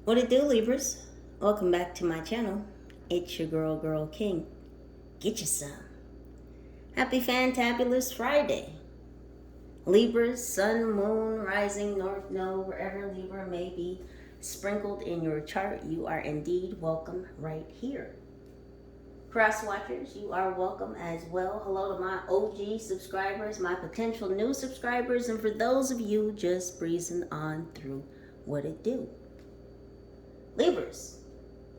What it do, Libras? Welcome back to my channel. It's your girl King. Get you some. Happy fantabulous Friday. Libras, sun, moon, rising, north node, wherever Libra may be sprinkled in your chart, you are indeed welcome right here. Cross watchers, you are welcome as well. Hello to my OG subscribers, my potential new subscribers, and for those of you just breezing on through, what it do. Libras,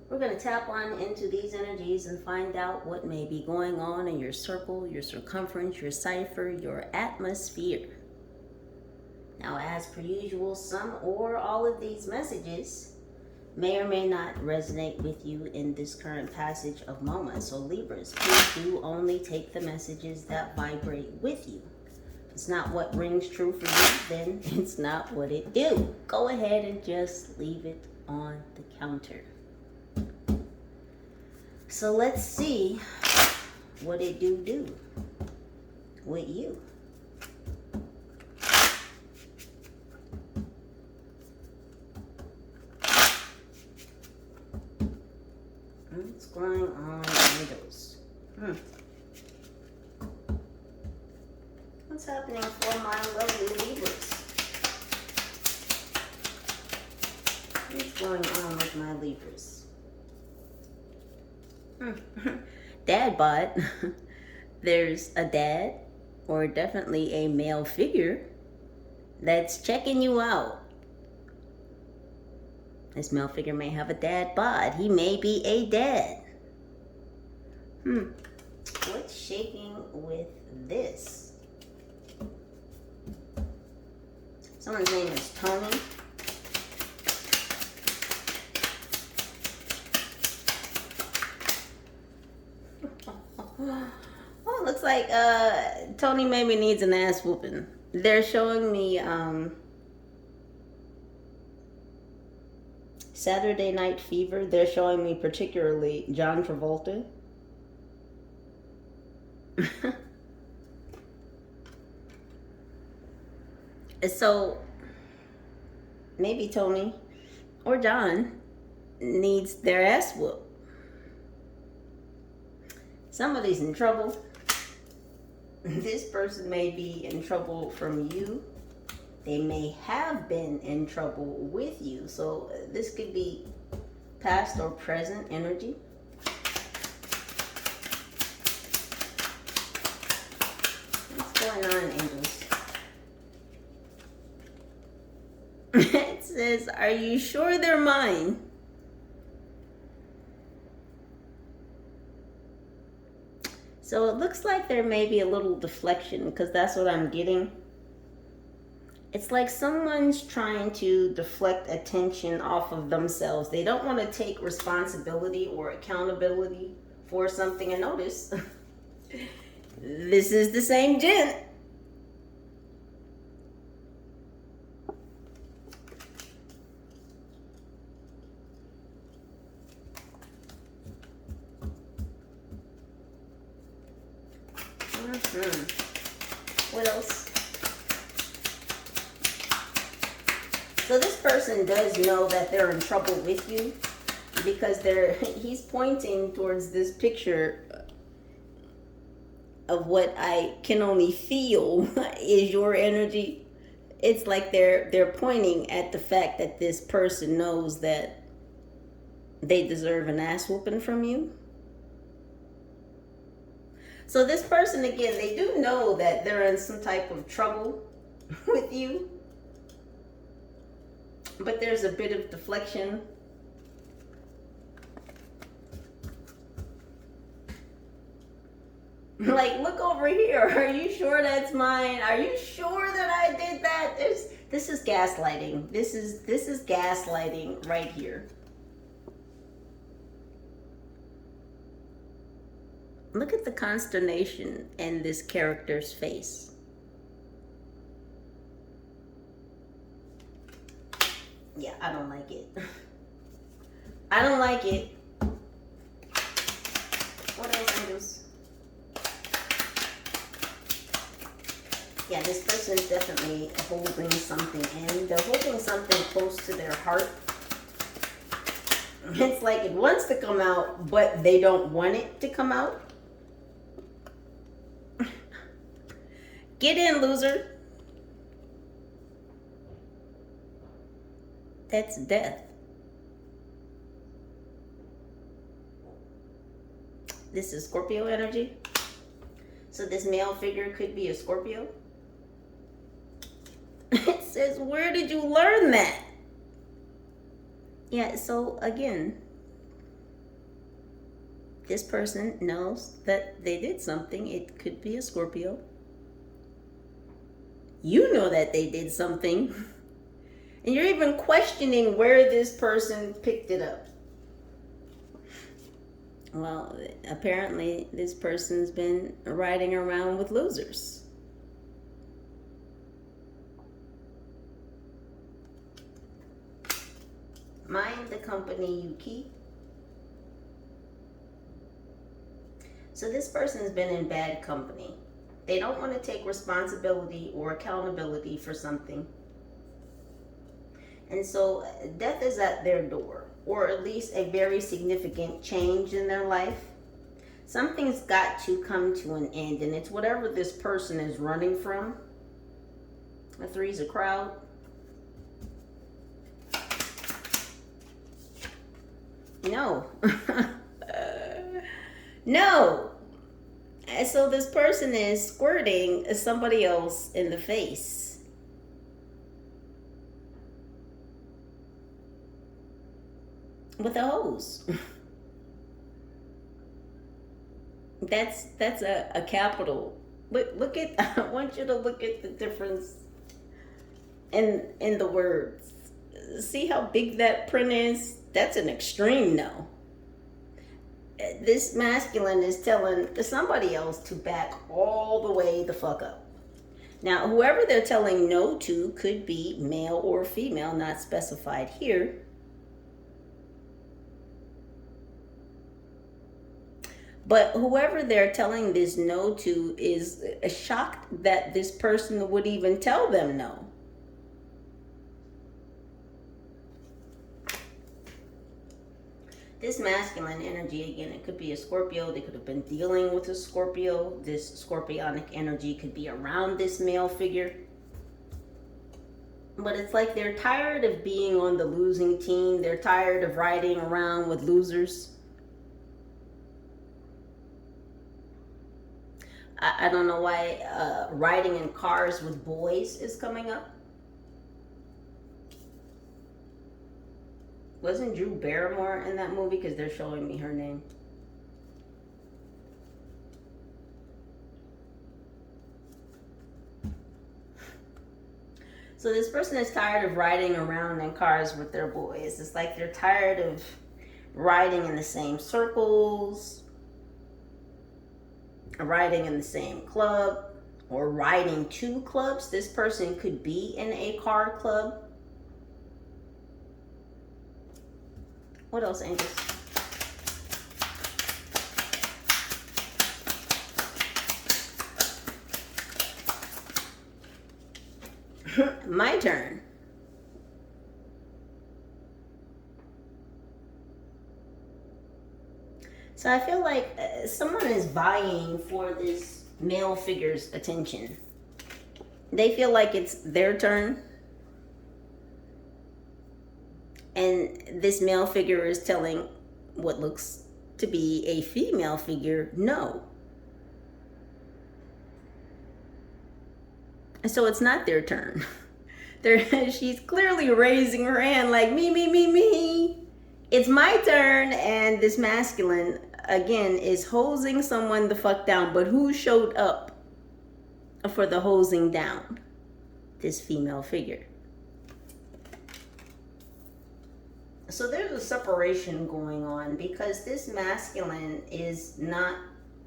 we're going to tap on into these energies and find out what may be going on in your circle, your circumference, your cipher, your atmosphere. Now, as per usual, some or all of these messages may or may not resonate with you in this current passage of moments. So Libras, please do only take the messages that vibrate with you. If it's not what rings true for you, then it's not what it do. Go ahead and just leave it on the counter. So let's see what it do with you. What's going on with those? What's happening for my lovely Libras? What's going on with my Libras? Dad bod. There's a dad, or definitely a male figure, that's checking you out. This male figure may have a dad bod. He may be a dad. What's shaking with this? Someone's name is Tony. Oh, it looks like Tony maybe needs an ass whooping. They're showing me Saturday Night Fever. They're showing me particularly John Travolta. So maybe Tony or John needs their ass whooped. Somebody's in trouble. This person may be in trouble from you. They may have been in trouble with you. So this could be past or present energy. What's going on, angels? It says, are you sure they're mine? So it looks like there may be a little deflection, because that's what I'm getting. It's like someone's trying to deflect attention off of themselves. They don't want to take responsibility or accountability for something. And notice, this is the same gent. What else? So this person does know that they're in trouble with you, because he's pointing towards this picture of what I can only feel is your energy. It's like they're pointing at the fact that this person knows that they deserve an ass whooping from you. So this person, again, they do know that they're in some type of trouble with you. But there's a bit of deflection. Like, look over here. Are you sure that's mine? Are you sure that I did that? This is gaslighting. This is gaslighting right here. Look at the consternation in this character's face. Yeah, I don't like it. I don't like it. What else, angels? Yeah, this person is definitely holding something in. They're holding something close to their heart. It's like it wants to come out, but they don't want it to come out. Get in, loser. That's death. This is Scorpio energy. So this male figure could be a Scorpio. It says, where did you learn that? Yeah, so again, this person knows that they did something. It could be a Scorpio. You know that they did something. And you're even questioning where this person picked it up. Well, apparently this person's been riding around with losers. Mind the company you keep. So this person's been in bad company. They don't want to take responsibility or accountability for something. And so death is at their door, or at least a very significant change in their life. Something's got to come to an end, and it's whatever this person is running from. A three's a crowd. No. No. And so this person is squirting somebody else in the face. With a hose. That's a capital. Look at, I want you to look at the difference in the words. See how big that print is? That's an extreme no. This masculine is telling somebody else to back all the way the fuck up. Now, whoever they're telling no to could be male or female, not specified here. But whoever they're telling this no to is shocked that this person would even tell them no. This masculine energy, again, it could be a Scorpio. They could have been dealing with a Scorpio. This scorpionic energy could be around this male figure. But it's like they're tired of being on the losing team. They're tired of riding around with losers. I don't know why riding in cars with boys is coming up. Wasn't Drew Barrymore in that movie? Because they're showing me her name. So this person is tired of riding around in cars with their boys. It's like they're tired of riding in the same circles, riding in the same club, or riding to clubs. This person could be in a car club. What else, angels? My turn. So I feel like someone is vying for this male figure's attention. They feel like it's their turn. And this male figure is telling what looks to be a female figure no. And so it's not their turn. She's clearly raising her hand like, me. It's my turn. And this masculine, again, is hosing someone the fuck down. But who showed up for the hosing down? This female figure. So there's a separation going on because this masculine is not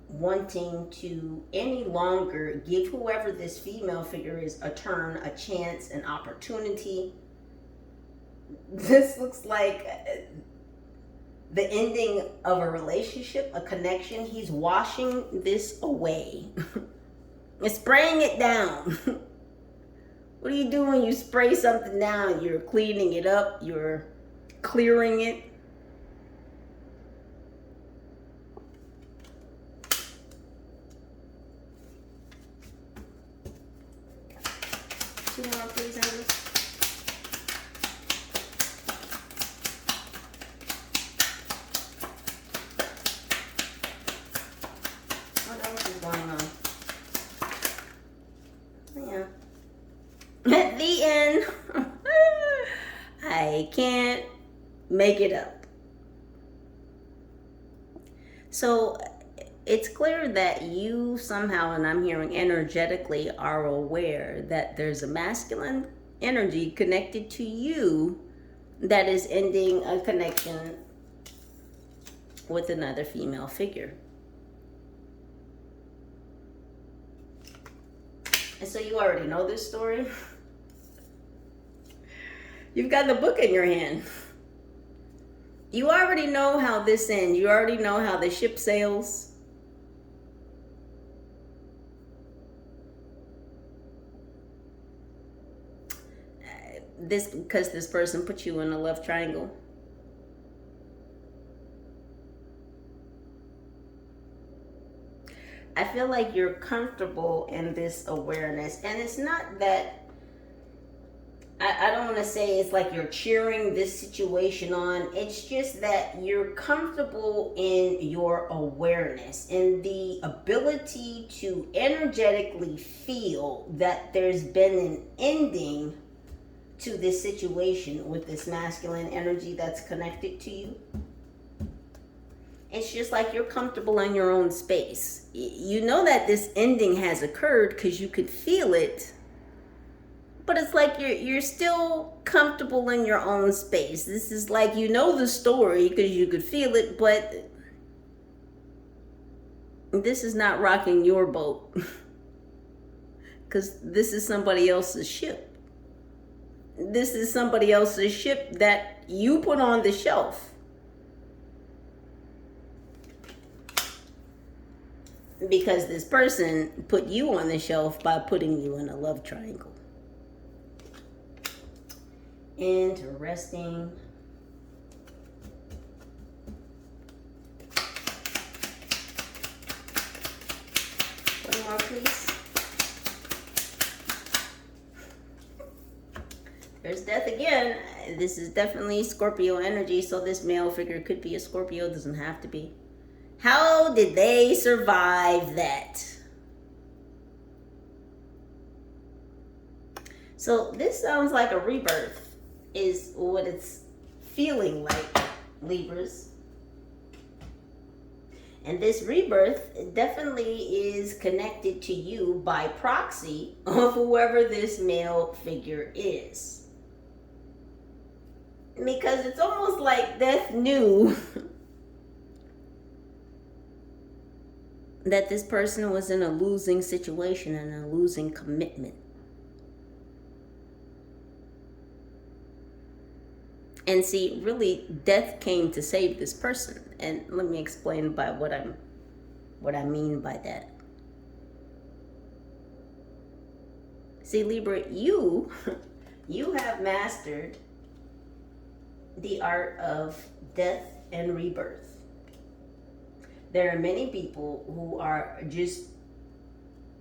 wanting to any longer give whoever this female figure is a turn, a chance, an opportunity. This looks like the ending of a relationship, a connection. He's washing this away. He's spraying it down. What do you do when you spray something down? You're cleaning it up. You're clearing it. 2 more, please, angels. What else is going on? Yeah. At the end, I can't make it up. So it's clear that you somehow, and I'm hearing energetically, are aware that there's a masculine energy connected to you that is ending a connection with another female figure. And so you already know this story. You've got the book in your hand. You already know how this ends. You already know how the ship sails. Because this person put you in a love triangle. I feel like you're comfortable in this awareness. And it's not that, I don't want to say it's like you're cheering this situation on. It's just that you're comfortable in your awareness and the ability to energetically feel that there's been an ending to this situation with this masculine energy that's connected to you. It's just like you're comfortable in your own space. You know that this ending has occurred because you could feel it. But it's like you're still comfortable in your own space. This is like, you know the story because you could feel it, but this is not rocking your boat. Because this is somebody else's ship. This is somebody else's ship that you put on the shelf. Because this person put you on the shelf by putting you in a love triangle. Interesting. One more, please. There's death again. This is definitely Scorpio energy, so this male figure could be a Scorpio, doesn't have to be. How did they survive that? So this sounds like a rebirth is what it's feeling like, Libras. And this rebirth definitely is connected to you by proxy of whoever this male figure is. Because it's almost like death knew that this person was in a losing situation and a losing commitment. And see, really, death came to save this person. And let me explain by what I mean by that. See, Libra, you have mastered the art of death and rebirth. There are many people who are just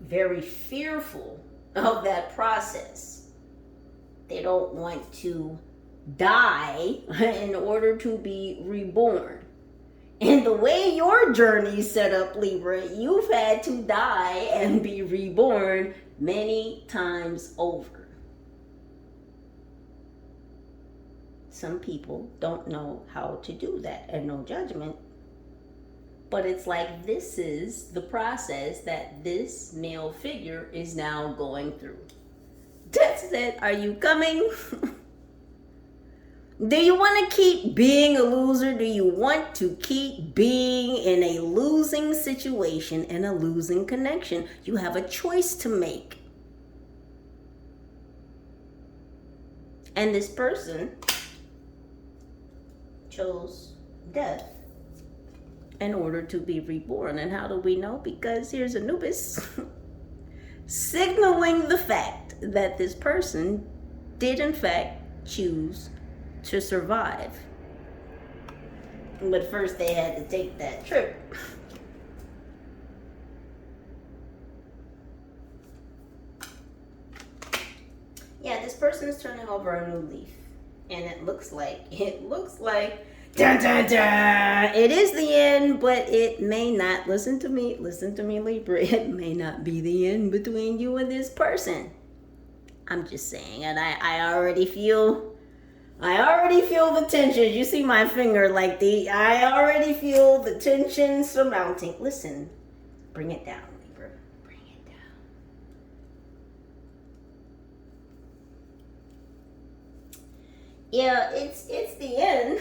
very fearful of that process. They don't want to die in order to be reborn. And the way your journey's set up, Libra, you've had to die and be reborn many times over. Some people don't know how to do that, and no judgment. But it's like this is the process that this male figure is now going through. That's it. Are you coming? Do you want to keep being a loser? Do you want to keep being in a losing situation and a losing connection? You have a choice to make. And this person chose death in order to be reborn. And how do we know? Because here's Anubis signaling the fact that this person did in fact choose to survive. But first they had to take that trip. person's turning over a new leaf. And it looks like, dun, dun, dun, it is the end, but it may not. Listen to me, Libra. It may not be the end between you and this person. I'm just saying, and I already feel the tension. You see my finger I already feel the tension surmounting. Listen, bring it down, Libra. Bring it down. Yeah, it's the end.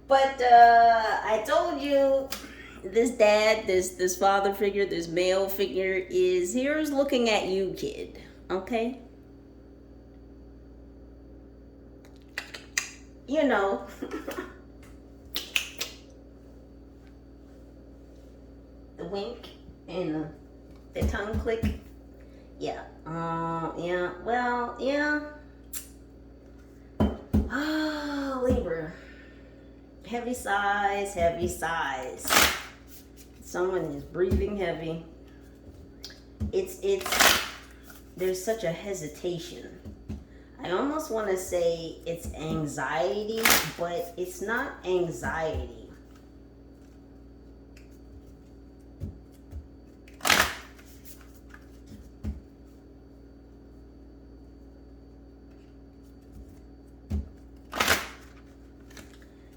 But I told you, this dad, this father figure, this male figure here's looking at you, kid. Okay? You know. The wink and the tongue click. Yeah. Yeah. Well, yeah. Oh, Libra. Heavy sighs, heavy sighs. Someone is breathing heavy. There's such a hesitation. I almost want to say it's anxiety, but it's not anxiety.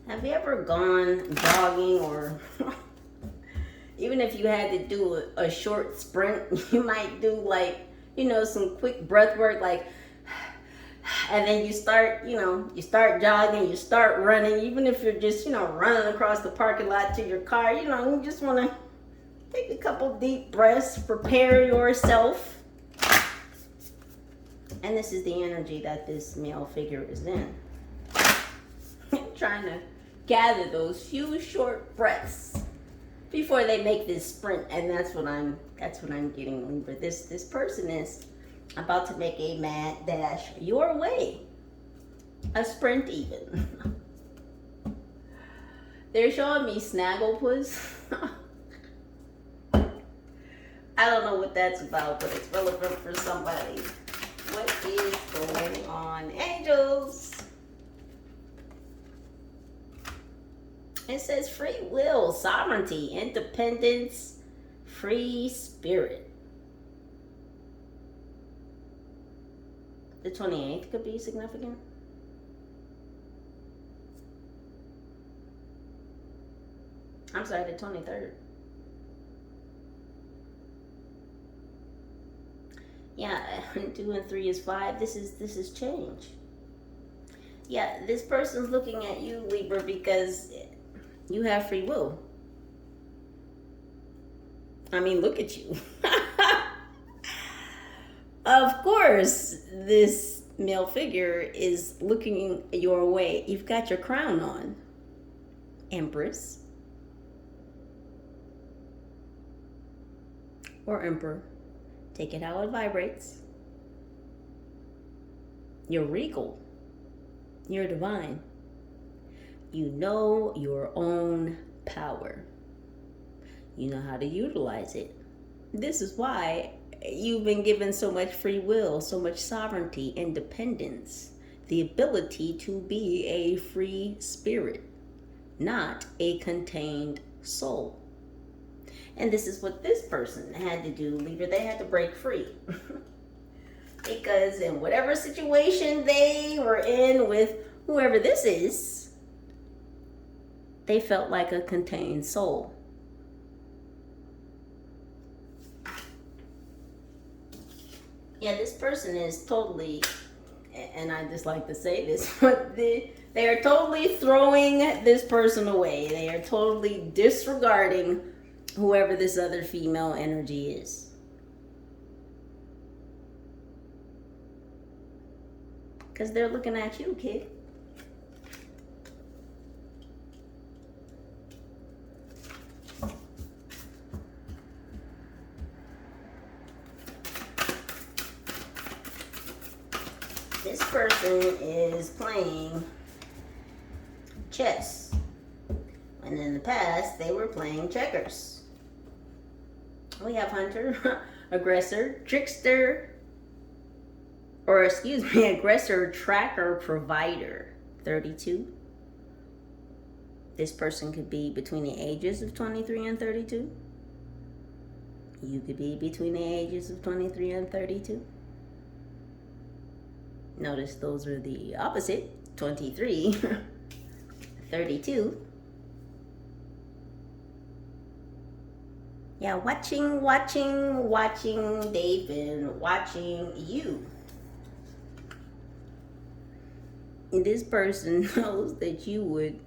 Have you ever gone jogging, or even if you had to do a short sprint, you might do some quick breath work, and then you start jogging, you start running, even if you're just, running across the parking lot to your car, you just want to take a couple deep breaths, prepare yourself. And this is the energy that this male figure is in. Trying to gather those few short breaths before they make this sprint, and that's what I'm getting, Libra. This person is about to make a mad dash your way, a sprint even. They're showing me snagglepuss. I don't know what that's about, but it's relevant for somebody. What is going on, angels? It says free will, sovereignty, independence, free spirit. The 28th could be significant. I'm sorry, the 23rd. Yeah, 2 and 3 is 5. This is change. Yeah, this person's looking at you, Libra, because you have free will. I mean, look at you. Of course, this male figure is looking your way. You've got your crown on, Empress. Or Emperor. Take it how it vibrates. You're regal. You're divine. You know your own power. You know how to utilize it. This is why you've been given so much free will, so much sovereignty, independence, the ability to be a free spirit, not a contained soul. And this is what this person had to do, Libra. They had to break free. Because in whatever situation they were in with whoever this is, they felt like a contained soul. Yeah, this person is totally, and I just like to say this, but they are totally throwing this person away. They are totally disregarding whoever this other female energy is. Because they're looking at you, kid. This person is playing chess. And in the past, they were playing checkers. We have hunter, aggressor, trickster, or excuse me, aggressor, tracker, provider, 32. This person could be between the ages of 23 and 32. You could be between the ages of 23 and 32. Notice those are the opposite, 23, 32. Yeah, watching, they've been watching you. And this person knows that you would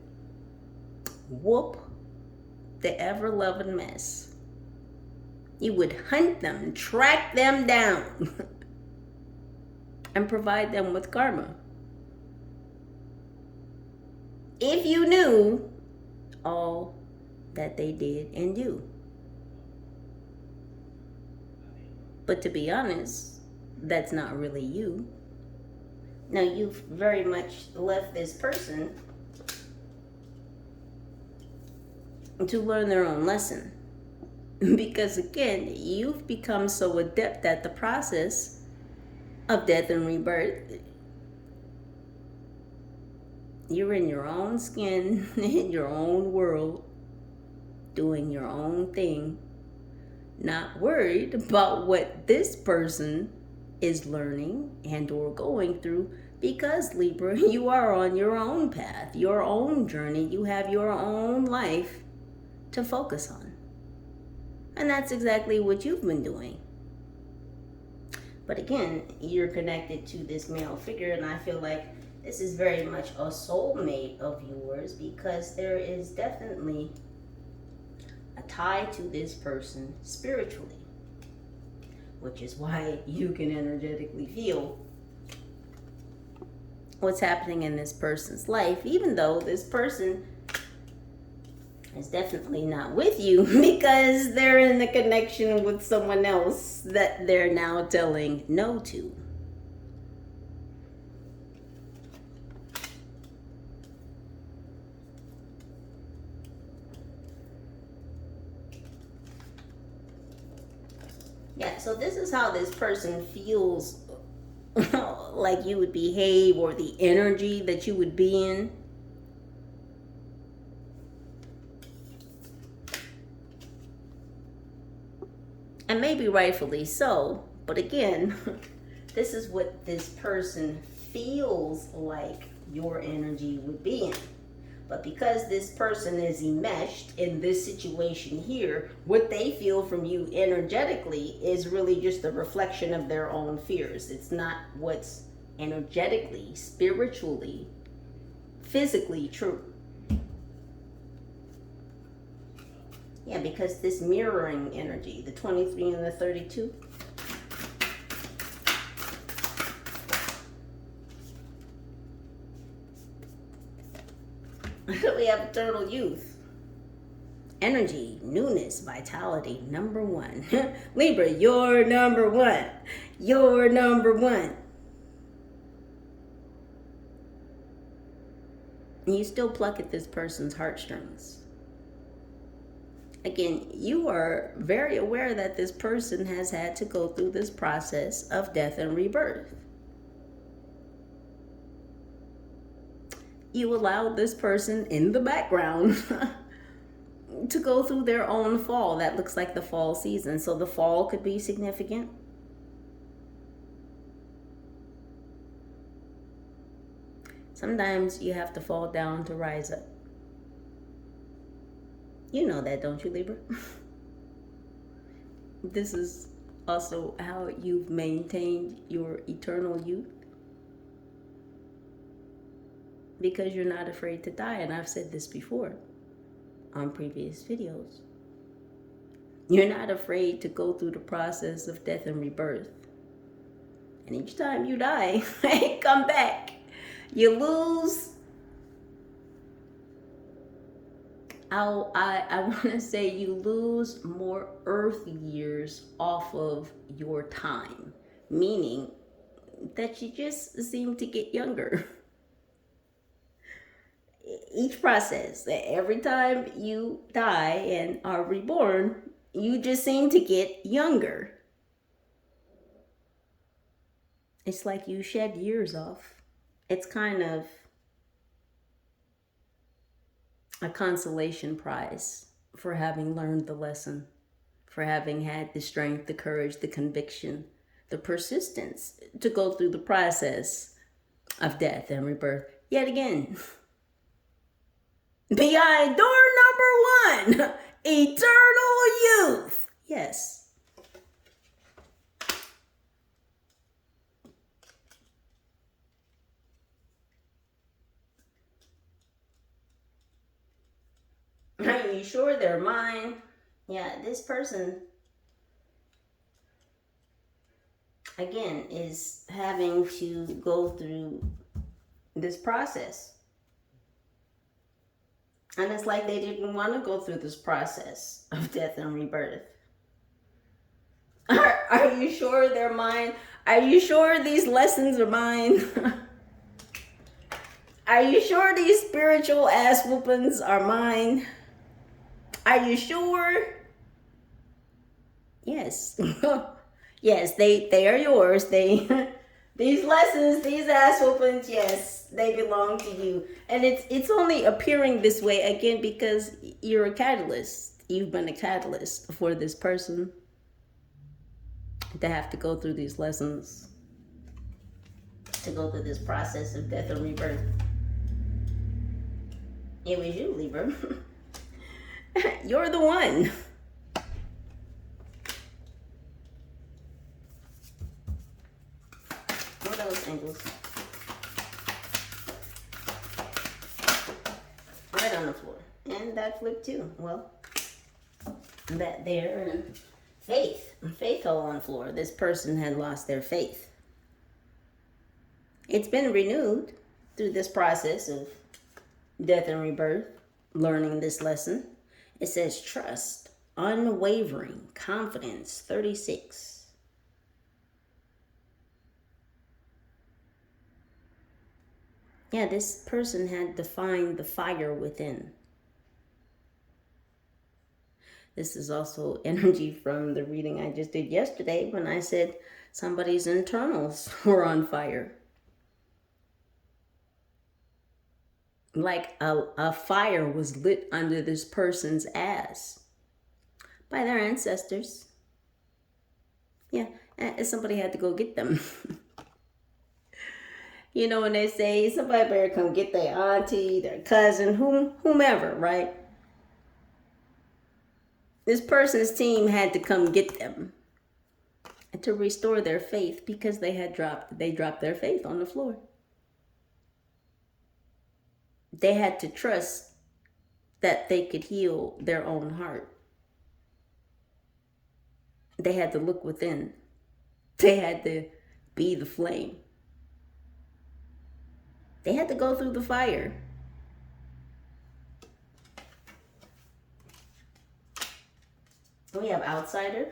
whoop the ever-loving mess. You would hunt them, track them down, and provide them with karma. If you knew all that they did and do. But to be honest, that's not really you. Now, you've very much left this person to learn their own lesson. Because again, you've become so adept at the process of death and rebirth. You're in your own skin, in your own world, doing your own thing, not worried about what this person is learning and or going through, because Libra, you are on your own path, your own journey. You have your own life to focus on. And that's exactly what you've been doing. But again, you're connected to this male figure, and I feel like this is very much a soulmate of yours, because there is definitely a tie to this person spiritually, which is why you can energetically feel what's happening in this person's life, even though this person is definitely not with you, because they're in the connection with someone else that they're now telling no to. Yeah, so this is how this person feels like you would behave, or the energy that you would be in. And maybe rightfully so, but again, this is what this person feels like your energy would be in. But because this person is enmeshed in this situation here, what they feel from you energetically is really just a reflection of their own fears. It's not what's energetically, spiritually, physically true. Yeah, because this mirroring energy, the 23 and the 32, we have eternal youth, energy, newness, vitality, number one. Libra, you're number one. You're number one. And you still pluck at this person's heartstrings. Again, you are very aware that this person has had to go through this process of death and rebirth. You allowed this person in the background to go through their own fall. That looks like the fall season. So the fall could be significant. Sometimes you have to fall down to rise up. You know that, don't you, Libra? This is also how you've maintained your eternal youth. Because you're not afraid to die. And I've said this before on previous videos. You're not afraid to go through the process of death and rebirth. And each time you die, come back. You lose. I want to say you lose more earth years off of your time. Meaning that you just seem to get younger. Each process, every time you die and are reborn, you just seem to get younger. It's like you shed years off. It's kind of a consolation prize for having learned the lesson, for having had the strength, the courage, the conviction, the persistence to go through the process of death and rebirth yet again. Behind door number 1, eternal youth. Yes. Are you sure they're mine? Yeah, this person, again, is having to go through this process. And it's like they didn't want to go through this process of death and rebirth. Are you sure they're mine? Are you sure these lessons are mine? Are you sure these spiritual ass whoopings are mine? Are you sure? Yes. Yes, they are yours. These lessons, these ass whoopings, yes, they belong to you. And it's only appearing this way again because you're a catalyst. You've been a catalyst for this person to have to go through these lessons, to go through this process of death and rebirth. It was you, Libra. You're the one. What else, angels? Right on the floor. And that flip too. Well, that there and faith. Faith fell on the floor. This person had lost their faith. It's been renewed through this process of death and rebirth, learning this lesson. It says trust, unwavering, confidence, 36. Yeah, this person had to find the fire within. This is also energy from the reading I just did yesterday when I said somebody's internals were on fire. Like a fire was lit under this person's ass by their ancestors. Yeah, and somebody had to go get them. You know, when they say somebody better come get their auntie, their cousin, whomever, right? This person's team had to come get them to restore their faith because they dropped their faith on the floor. They had to trust that they could heal their own heart. They had to look within. They had to be the flame. They had to go through the fire. We have outsider.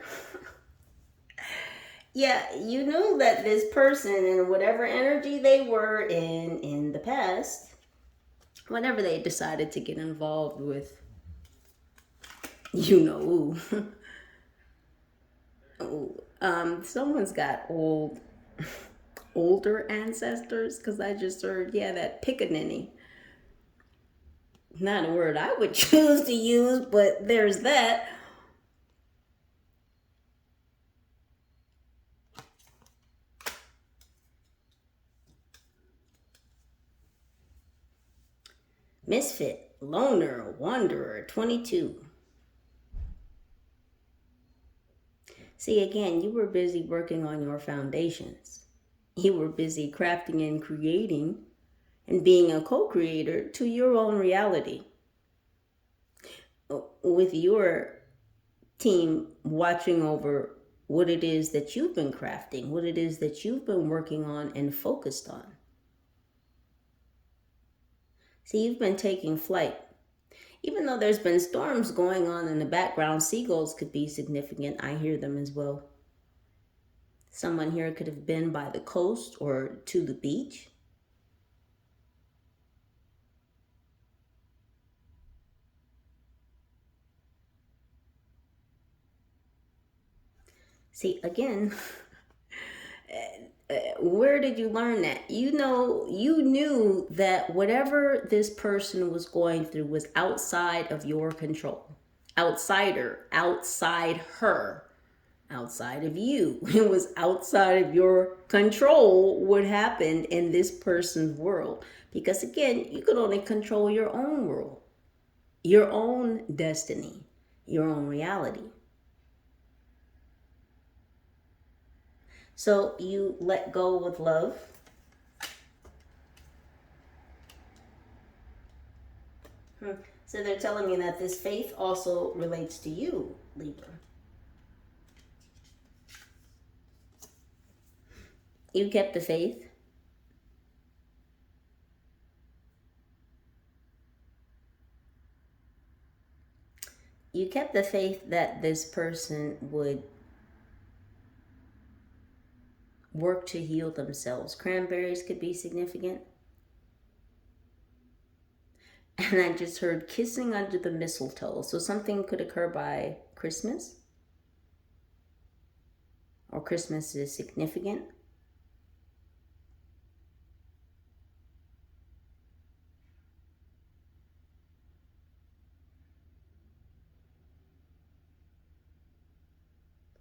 Yeah, you knew that this person and whatever energy they were in the past, whenever they decided to get involved with, you know who. Someone's got older ancestors, because I just heard, yeah, that pickaninny. Not a word I would choose to use, but there's that. Misfit, loner, wanderer, 22. See, again, you were busy working on your foundations. You were busy crafting and creating and being a co-creator to your own reality. With your team watching over what it is that you've been crafting, what it is that you've been working on and focused on. See, you've been taking flight. Even though there's been storms going on in the background, seagulls could be significant. I hear them as well. Someone here could have been by the coast or to the beach. See, again, Where did you learn that? You know, you knew that whatever this person was going through was outside of your control. Outsider, outside her, outside of you. It was outside of your control what happened in this person's world. Because again, you could only control your own world, your own destiny, your own reality. So you let go with love. So they're telling me that this faith also relates to you, Libra. You kept the faith. You kept the faith that this person would work to heal themselves. Cranberries could be significant. And I just heard kissing under the mistletoe. So something could occur by Christmas. Or Christmas is significant.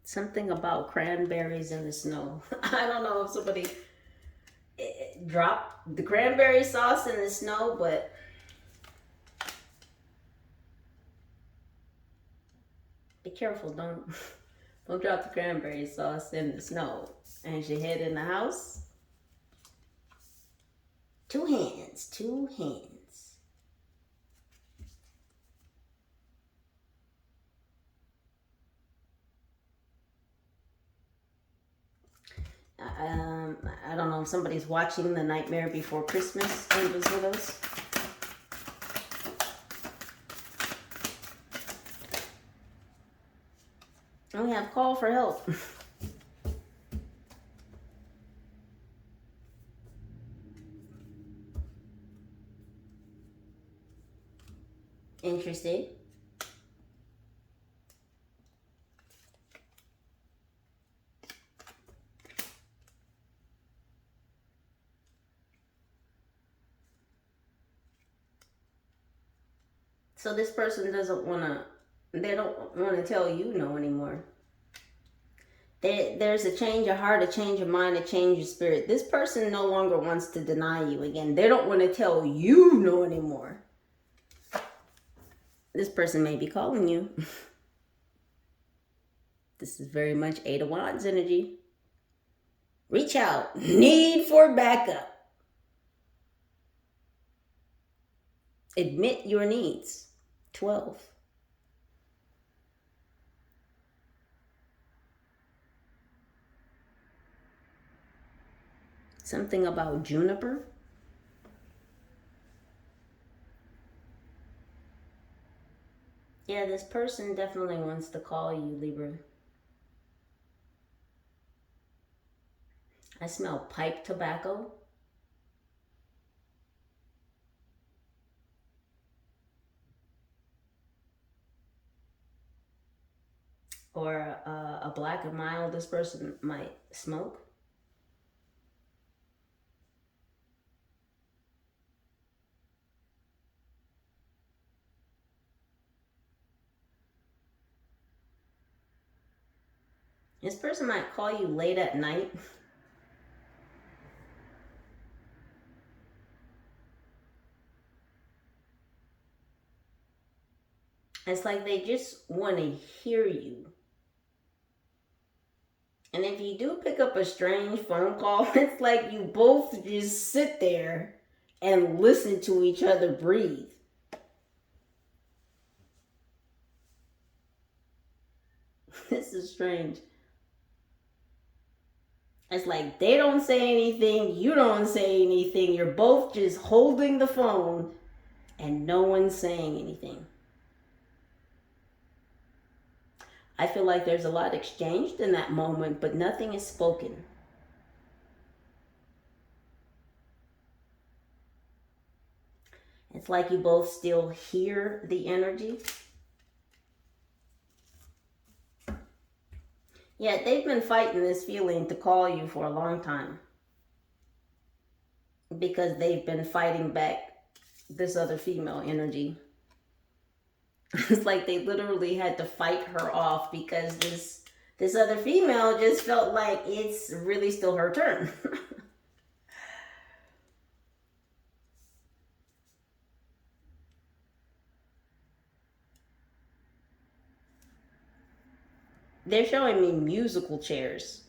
Something about cranberries in the snow. I don't know if somebody dropped the cranberry sauce in the snow, but be careful. Don't drop the cranberry sauce in the snow. And your head in the house. Two hands, two hands. I don't know if somebody's watching The Nightmare Before Christmas. Angels with us. And we have call for help. Interested? So this person doesn't want to, they don't want to tell you no anymore. There's a change of heart, a change of mind, a change of spirit. This person no longer wants to deny you again. They don't want to tell you no anymore. This person may be calling you. This is very much Eight of Wands energy. Reach out. Need for backup. Admit your needs. 12. Something about juniper. Yeah, this person definitely wants to call you, Libra. I smell pipe tobacco. Or a black and mild this person might smoke. This person might call you late at night. It's like they just want to hear you. And if you do pick up a strange phone call, it's like you both just sit there and listen to each other breathe. This is strange. It's like they don't say anything, you don't say anything. You're both just holding the phone and no one's saying anything. I feel like there's a lot exchanged in that moment, but nothing is spoken. It's like you both still hear the energy. Yeah, they've been fighting this feeling to call you for a long time. Because they've been fighting back this other female energy. It's like they literally had to fight her off because this other female just felt like it's really still her turn. They're showing me musical chairs.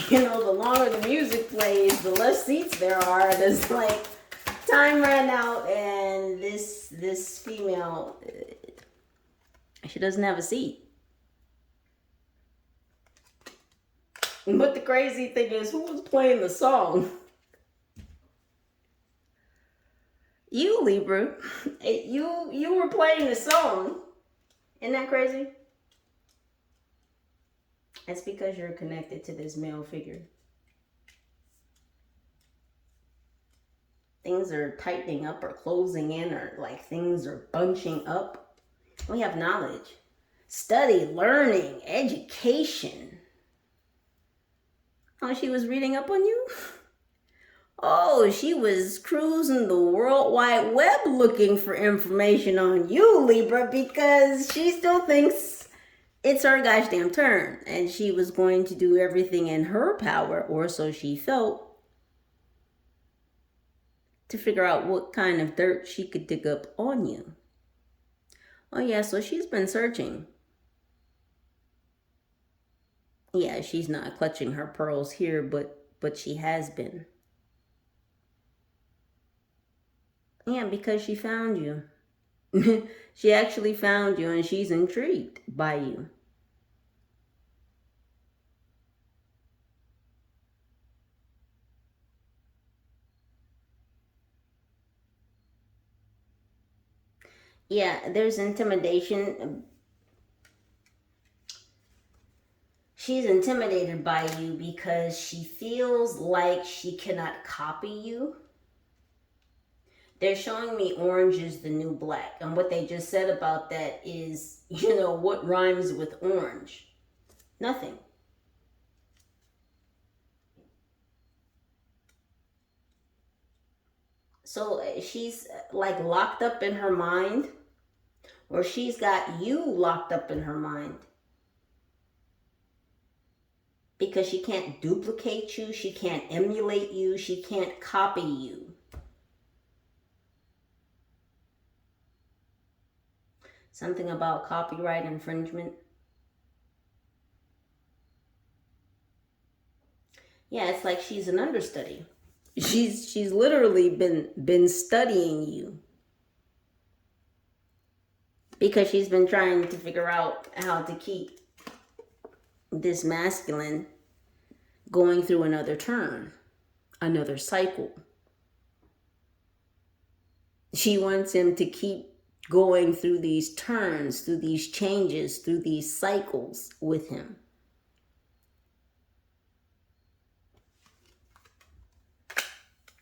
You know, the longer the music plays, the less seats there are. It's like time ran out, and this female, she doesn't have a seat. But the crazy thing is, who was playing the song? You, Libra. You were playing the song. Isn't that crazy? It's because you're connected to this male figure. Things are tightening up or closing in, or like things are bunching up. We have knowledge, study, learning, education. Oh, she was reading up on you? Oh, she was cruising the World Wide Web looking for information on you, Libra, because she still thinks it's her gosh damn turn. And she was going to do everything in her power, or so she felt, to figure out what kind of dirt she could dig up on you. Oh yeah, so she's been searching. Yeah, she's not clutching her pearls here, but she has been. Yeah, because she found you. She actually found you, and she's intrigued by you. Yeah, there's intimidation. She's intimidated by you because she feels like she cannot copy you. They're showing me orange is the new black. And what they just said about that is, you know, what rhymes with orange? Nothing. So she's like locked up in her mind, or she's got you locked up in her mind. Because she can't duplicate you, she can't emulate you, she can't copy you. Something about copyright infringement. Yeah, it's like she's an understudy. She's literally been studying you. Because she's been trying to figure out how to keep this masculine going through another turn, another cycle. She wants him to keep going through these turns, through these changes, through these cycles with him.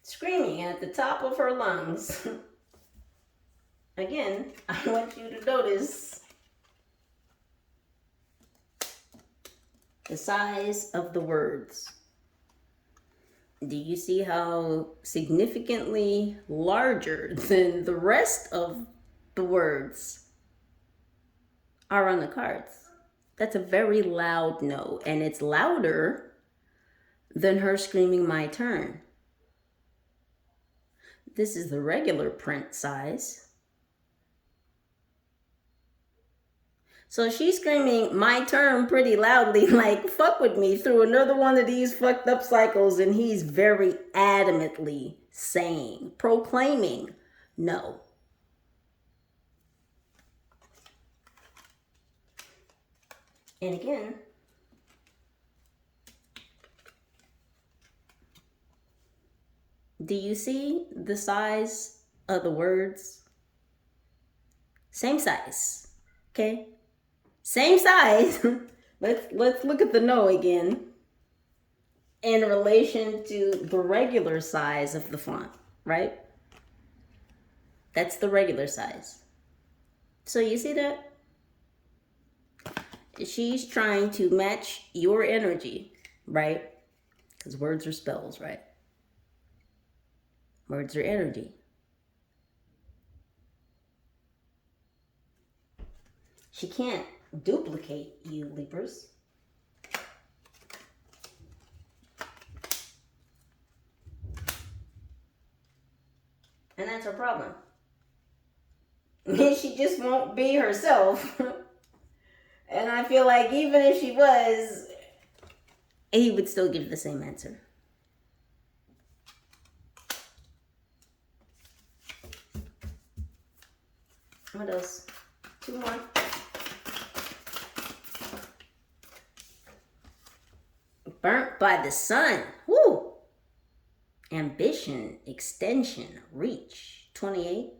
Screaming at the top of her lungs. Again, I want you to notice the size of the words. Do you see how significantly larger than the rest of the words are on the cards? That's a very loud no, and it's louder than her screaming my turn. This is the regular print size. So she's screaming my turn pretty loudly, like, fuck with me through another one of these fucked up cycles, and he's very adamantly saying, proclaiming, no. And again, do you see the size of the words? Same size, okay? Same size. Let's look at the no again. in relation to the regular size of the font, right? That's the regular size. So you see that? She's trying to match your energy, right? Because words are spells, right? Words are energy. She can't duplicate you, Libras. And that's her problem. She just won't be herself. And I feel like even if she was, he would still give the same answer. What else? 2 more. Burnt by the sun. Woo! Ambition, extension, reach. 28.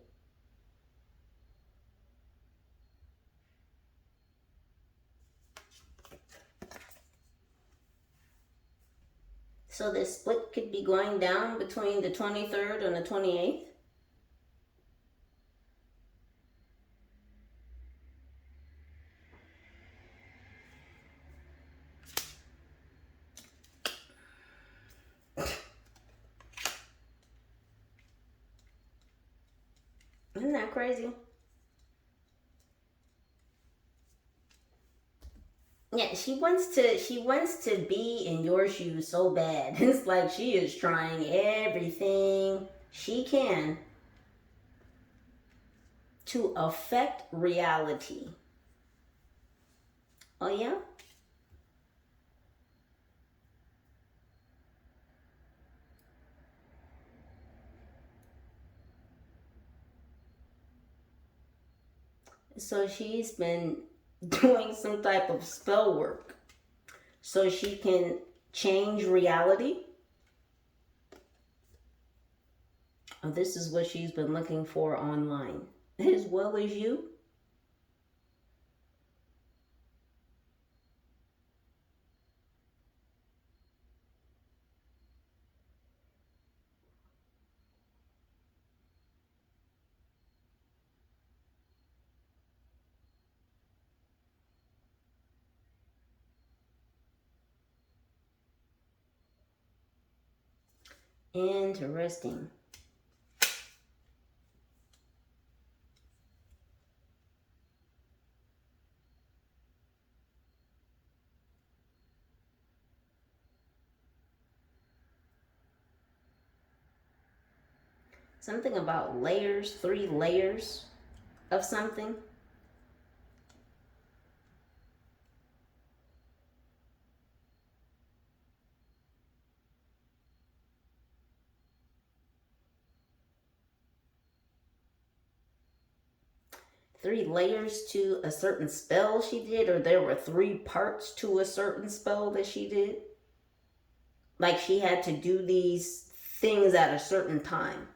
So this split could be going down between the 23rd and the 28th. Isn't that crazy? Yeah, she wants to be in your shoes so bad. It's like she is trying everything she can to affect reality. Oh yeah? So she's been doing some type of spell work so she can change reality. Oh, this is what she's been looking for online, as well as you. Interesting. Something about layers, 3 layers of something. Three layers to a certain spell she did, or there were 3 parts to a certain spell that she did. Like she had to do these things at a certain time.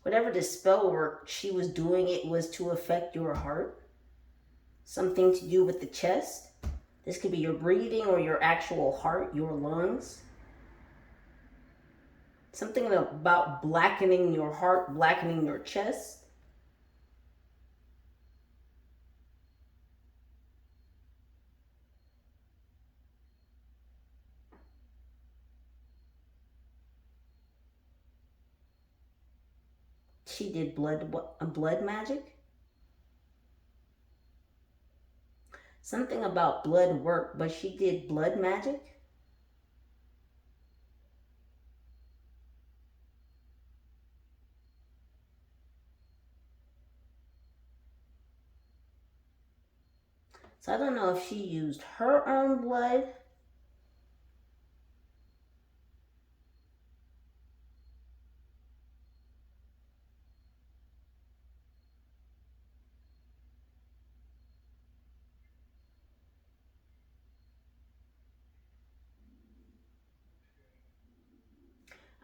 Whatever the spell work she was doing, it was to affect your heart. Something to do with the chest. This could be your breathing or your actual heart, your lungs. Something about blackening your heart, blackening your chest. She did blood magic. Something about blood work, but she did blood magic. So I don't know if she used her own blood.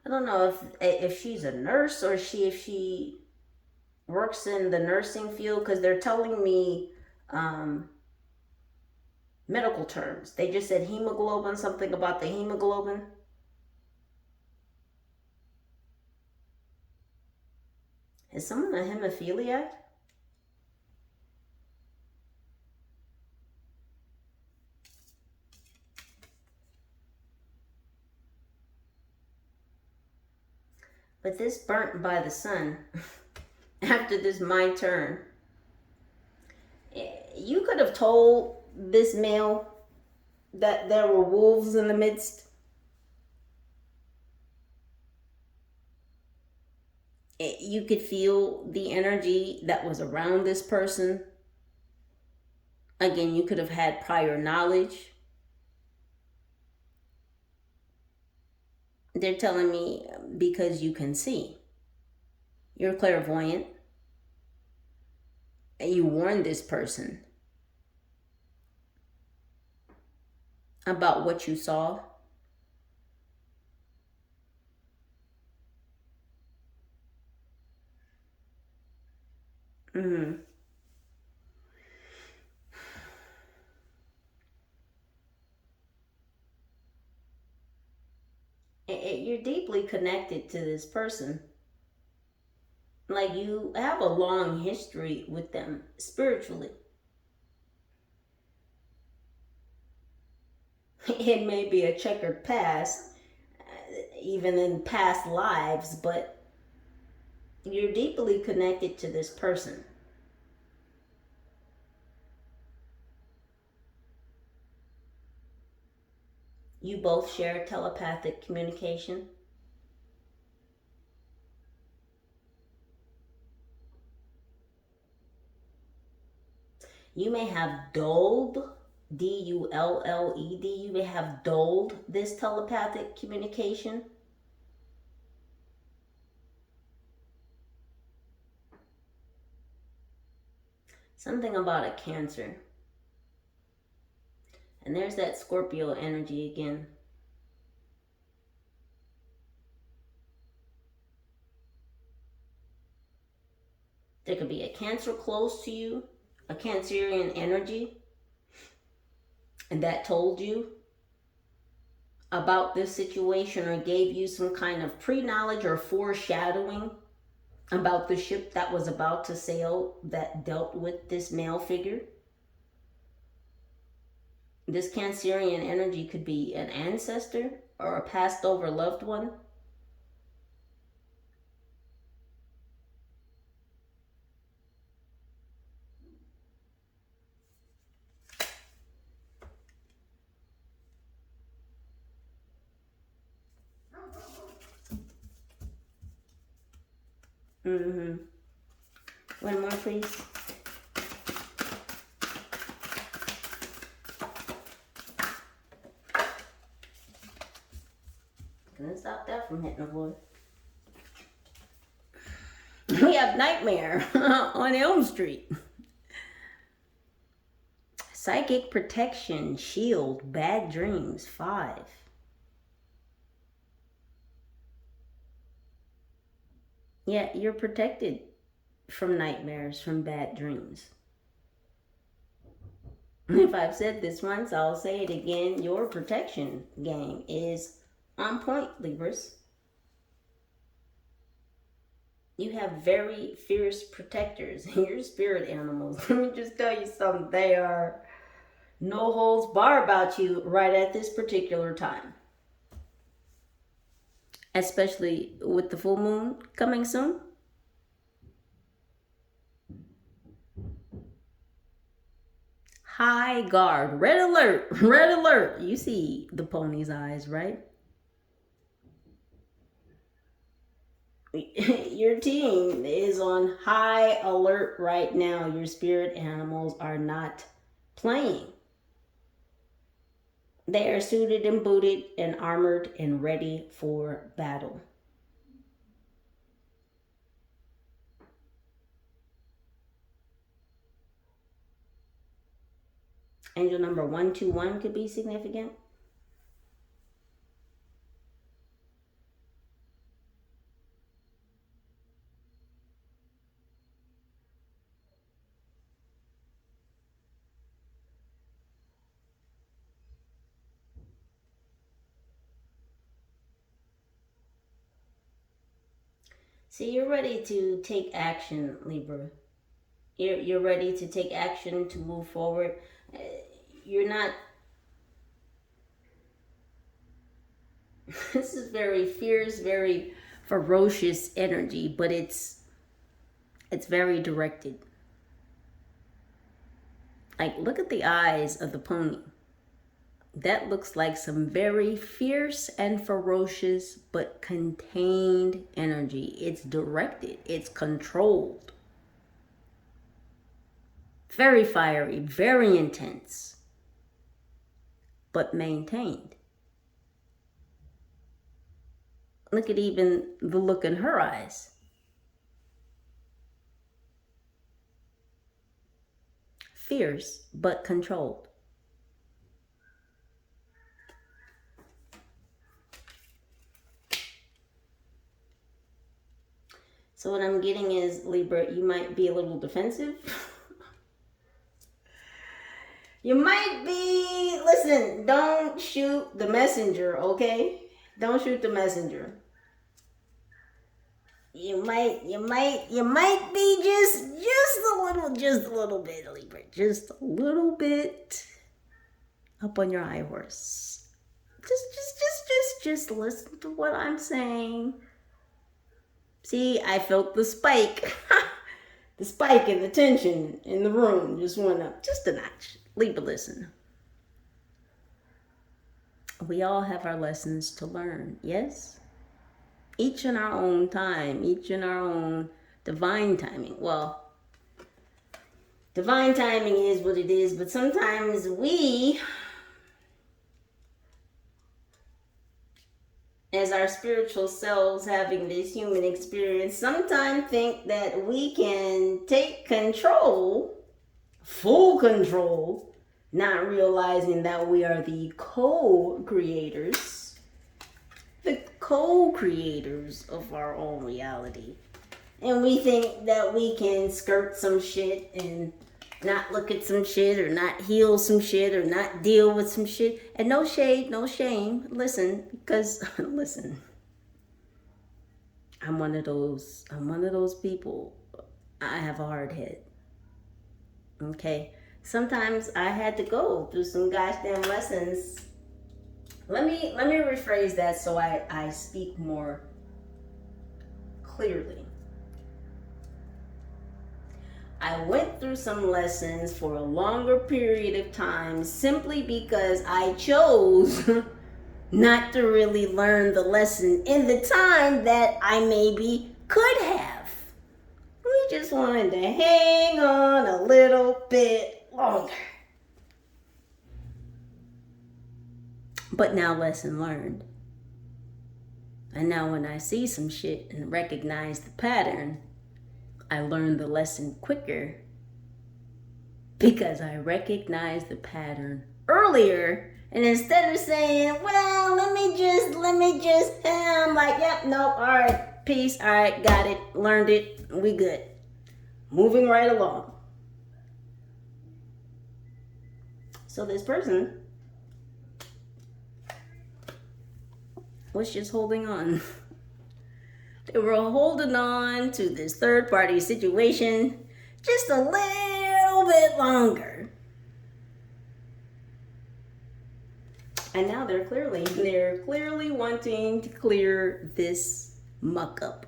I don't know if she's a nurse or if she works in the nursing field, because they're telling me medical terms. They just said hemoglobin, something about the hemoglobin. Is someone a hemophiliac? But this burnt by the sun, after this my turn, you could have told this male that there were wolves in the midst. You could feel the energy that was around this person. Again, you could have had prior knowledge. They're telling me because you can see. You're clairvoyant. And you warned this person about what you saw. You're deeply connected to this person. Like you have a long history with them spiritually. It may be a checkered past, even in past lives, but you're deeply connected to this person. You both share telepathic communication. You may have dulled, D-U-L-L-E-D, you may have dulled this telepathic communication. Something about a Cancer. And there's that Scorpio energy again. There could be a Cancer close to you, a Cancerian energy, and that told you about this situation or gave you some kind of pre-knowledge or foreshadowing about the ship that was about to sail that dealt with this male figure. This Cancerian energy could be an ancestor or a passed over loved one. One more, please. Couldn't stop that from hitting the floor. We have Nightmare on Elm Street. Psychic protection, shield, bad dreams, 5. Yeah, you're protected from nightmares, from bad dreams. If I've said this once, I'll say it again. Your protection game is on point, Libras. You have very fierce protectors in your spirit animals. Let me just tell you something. They are no holds bar about you right at this particular time. Especially with the full moon coming soon. High guard, red alert, red alert. You see the pony's eyes, right? Your team is on high alert right now. Your spirit animals are not playing. They are suited and booted and armored and ready for battle. Angel number 121 could be significant. See, you're ready to take action, Libra. You're ready to take action to move forward. You're not. This is very fierce, very ferocious energy, but it's very directed. Like, look at the eyes of the pony. That looks like some very fierce and ferocious but contained energy. It's directed. It's controlled. Very fiery, very intense, but maintained. Look at even the look in her eyes. Fierce, but controlled. So what I'm getting is, Libra, you might be a little defensive. You might be, listen, don't shoot the messenger, okay? Don't shoot the messenger. You might be just a little bit, Libra, just a little bit up on your high horse. Just listen to what I'm saying. See, I felt the spike. The spike and the tension in the room just went up just a notch. Libra, listen. We all have our lessons to learn, yes? Each in our own time, each in our own divine timing. Well, divine timing is what it is, but sometimes we, as our spiritual selves having this human experience, sometimes think that we can take control, full control, not realizing that we are the co-creators of our own reality. And we think that we can skirt some shit and not look at some shit or not heal some shit or not deal with some shit. And no shade, no shame. Listen, because listen, I'm one of those people. I have a hard head. Okay? Sometimes I had to go through some goddamn lessons. Let me rephrase that so I speak more clearly. I went through some lessons for a longer period of time simply because I chose not to really learn the lesson in the time that I maybe could have. We just wanted to hang on a little bit longer. But now, lesson learned. And now when I see some shit and recognize the pattern, I learn the lesson quicker because I recognize the pattern earlier. And instead of saying, well, let me just, I'm like, yep, nope, all right, peace, all right, got it, learned it, we good. Moving right along. So this person was just holding on. They were holding on to this third-party situation just a little bit longer. And now they're clearly wanting to clear this muck up.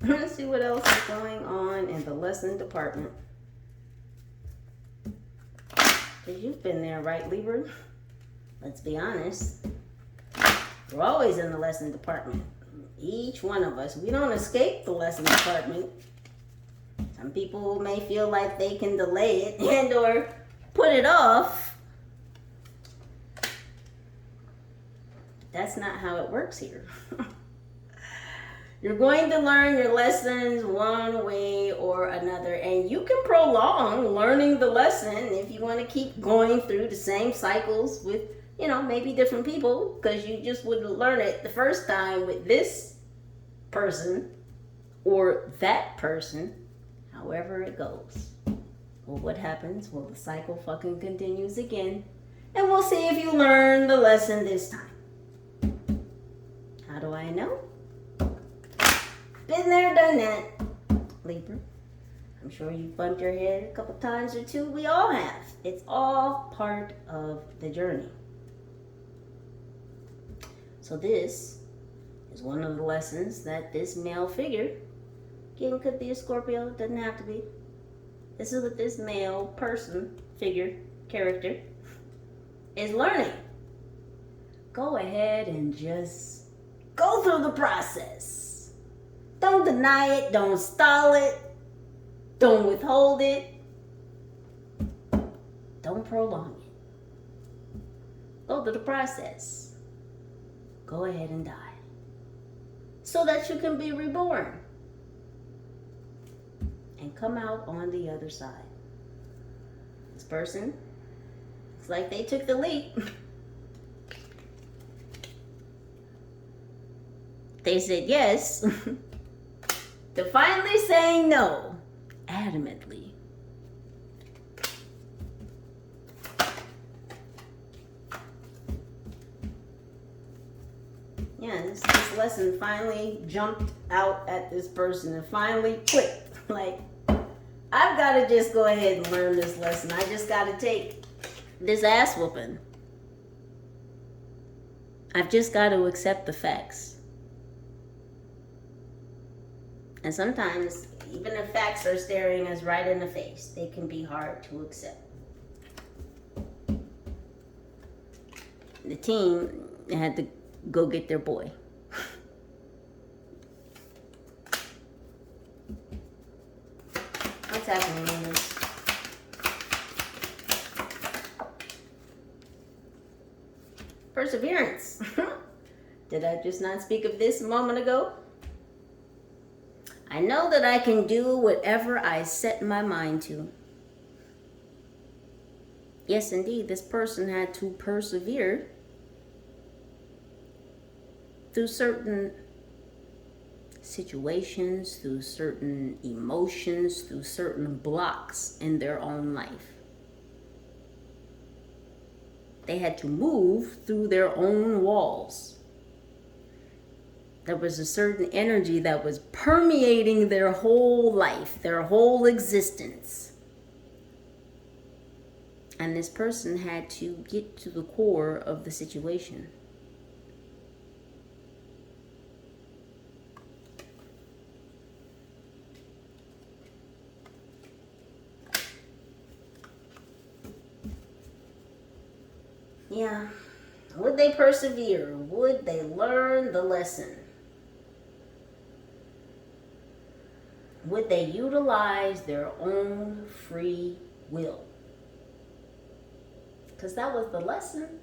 Let's see what else is going on in the lesson department. Because you've been there, right, Libra? Let's be honest. We're always in the lesson department. Each one of us. We don't escape the lesson department. Some people may feel like they can delay it and or put it off. That's not how it works here. You're going to learn your lessons one way or another, and you can prolong learning the lesson if you want to keep going through the same cycles with, maybe different people, because you just wouldn't learn it the first time with this person or that person. however it goes. Well, what happens? Well, the cycle fucking continues again. And we'll see if you learn the lesson this time. How do I know? Been there, done that, Libra. I'm sure you've bumped your head a couple times or two. We all have. It's all part of the journey. So this is one of the lessons that this male figure, again, could be a Scorpio, it doesn't have to be. This is what this male person, figure, character is learning. Go ahead and just go through the process. Don't deny it, don't stall it, don't withhold it, don't prolong it. Go through the process. Go ahead and die so that you can be reborn and come out on the other side. This person, it's like they took the leap. They said yes to finally saying no adamantly. Yeah, this lesson finally jumped out at this person and finally clicked. Like, I've got to just go ahead and learn this lesson. I just got to take this ass whooping. I've just got to accept the facts. And sometimes, even if facts are staring us right in the face, they can be hard to accept. The team had to go get their boy. What's happening in this? Perseverance. Did I just not speak of this a moment ago? I know that I can do whatever I set my mind to. Yes, indeed, this person had to persevere through certain situations, through certain emotions, through certain blocks in their own life. They had to move through their own walls. There was a certain energy that was permeating their whole life, their whole existence. And this person had to get to the core of the situation. Yeah. Would they persevere? Would they learn the lesson? Would they utilize their own free will? Because that was the lesson.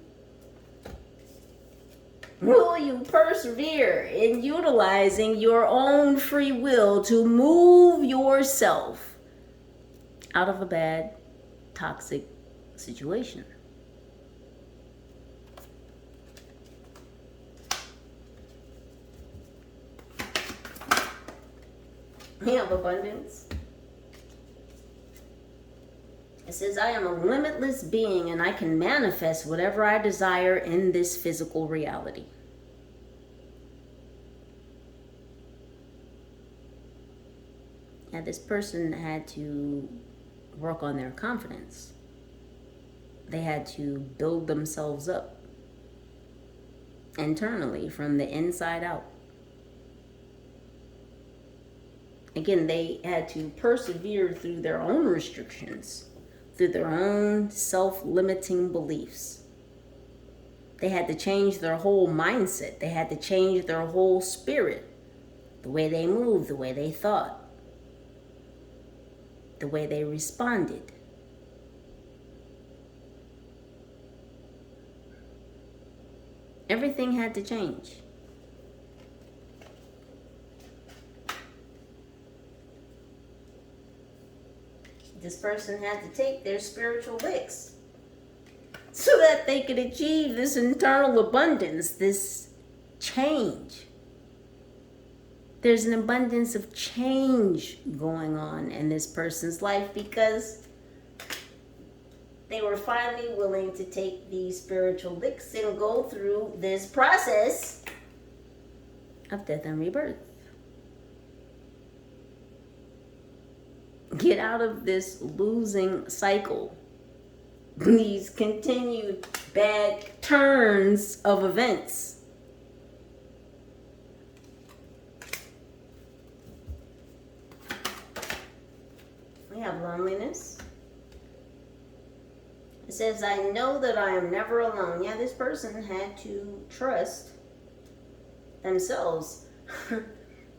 Will you persevere in utilizing your own free will to move yourself out of a bad, toxic situation? We have abundance. It says, I am a limitless being and I can manifest whatever I desire in this physical reality. Now, this person had to work on their confidence. They had to build themselves up internally from the inside out. Again, they had to persevere through their own restrictions, through their own self-limiting beliefs. They had to change their whole mindset. They had to change their whole spirit, the way they moved, the way they thought, the way they responded. Everything had to change. This person had to take their spiritual licks so that they could achieve this internal abundance, this change. There's an abundance of change going on in this person's life because they were finally willing to take these spiritual licks and go through this process of death and rebirth. Get out of this losing cycle. These continued bad turns of events. We have loneliness. It says, I know that I am never alone. Yeah, this person had to trust themselves.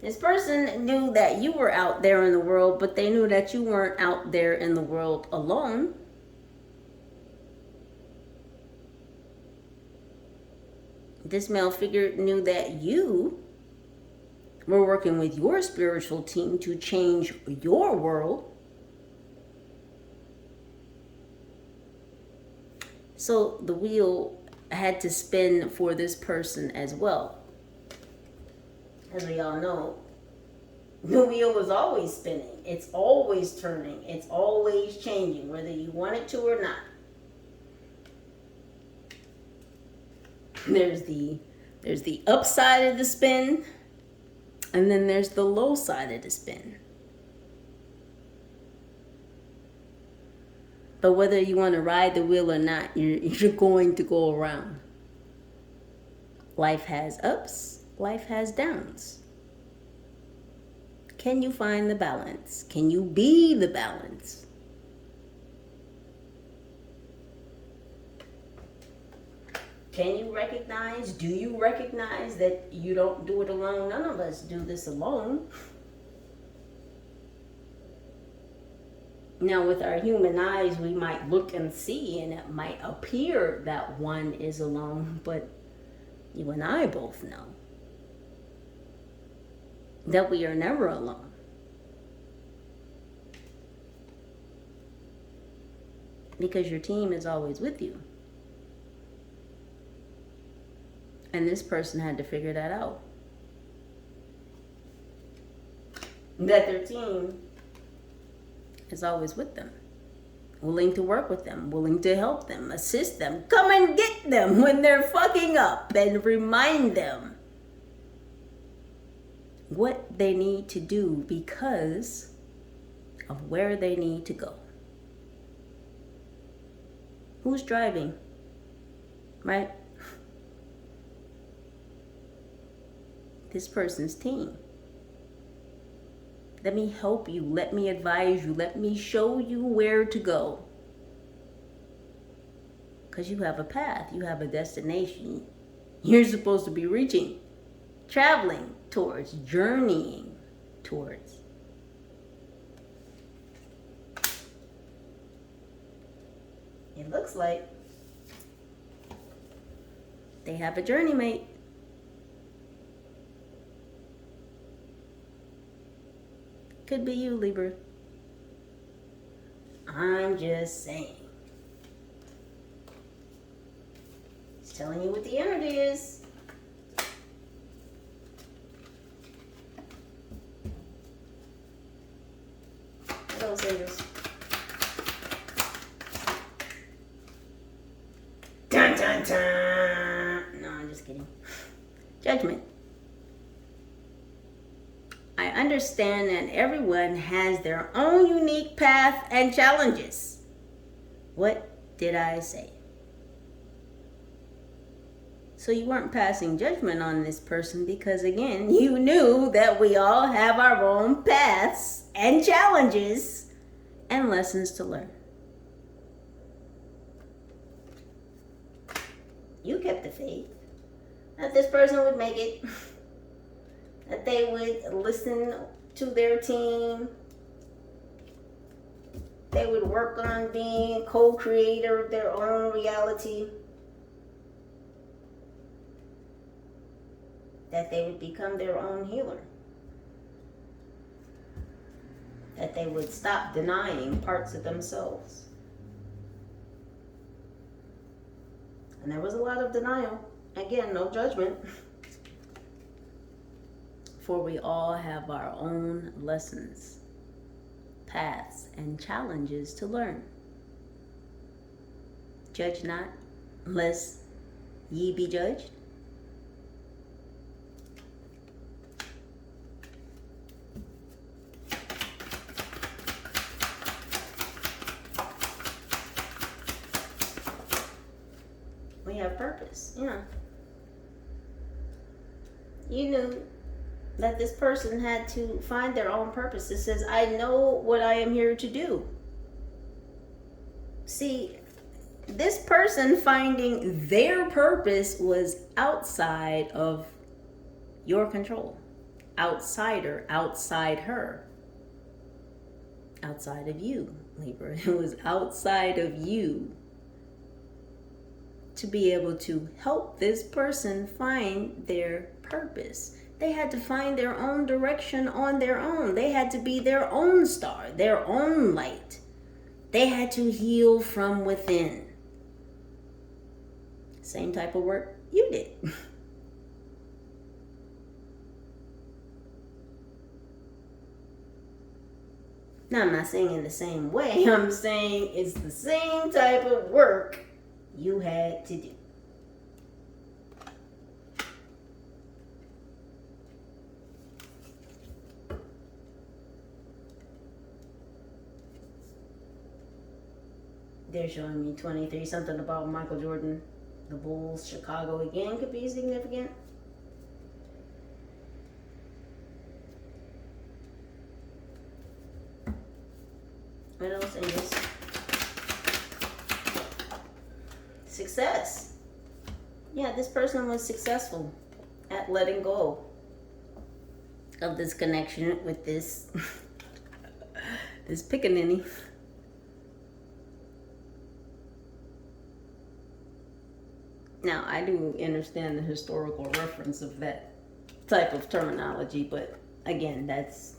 This person knew that you were out there in the world, but they knew that you weren't out there in the world alone. This male figure knew that you were working with your spiritual team to change your world. So the wheel had to spin for this person as well. As we all know, the wheel is always spinning. It's always turning. It's always changing, whether you want it to or not. There's the upside of the spin, and then there's the low side of the spin. But whether you want to ride the wheel or not, you're going to go around. Life has ups, life has downs. Can you find the balance? Can you be the balance? Can you recognize, do you recognize that you don't do it alone? None of us do this alone. Now, with our human eyes, we might look and see, and it might appear that one is alone, but you and I both know that we are never alone. Because your team is always with you. And this person had to figure that out. That their team is always with them, willing to work with them, willing to help them, assist them, come and get them when they're fucking up, and remind them what they need to do because of where they need to go. Who's driving? Right? This person's team. Let me help you. Let me advise you. Let me show you where to go. Because you have a path. You have a destination. You're supposed to be reaching, traveling towards, journeying towards. It looks like they have a journey mate. Could be you, Libra. I'm just saying. It's telling you what the energy is. What else is? Dun dun dun. No, I'm just kidding. Judgment. I understand that everyone has their own unique path and challenges. What did I say? So you weren't passing judgment on this person because, again, you knew that we all have our own paths and challenges and lessons to learn. You kept the faith that this person would make it. That they would listen to their team. They would work on being co-creator of their own reality. That they would become their own healer. That they would stop denying parts of themselves. And there was a lot of denial. Again, no judgment. for we all have our own lessons, paths, and challenges to learn. Judge not, lest ye be judged. We have purpose, yeah. You knew that this person had to find their own purpose. It says, I know what I am here to do. See, this person finding their purpose was outside of your control. Outsider, outside her. Outside of you, Libra. It was outside of you to be able to help this person find their purpose. They had to find their own direction on their own. They had to be their own star, their own light. They had to heal from within. Same type of work you did. Now, I'm not saying in the same way. I'm saying it's the same type of work you had to do. They're showing me 23, something about Michael Jordan, the Bulls, Chicago again could be significant. What else in this? Success. Yeah, this person was successful at letting go of this connection with this this pickaninny. Now, I do understand the historical reference of that type of terminology, but again, that's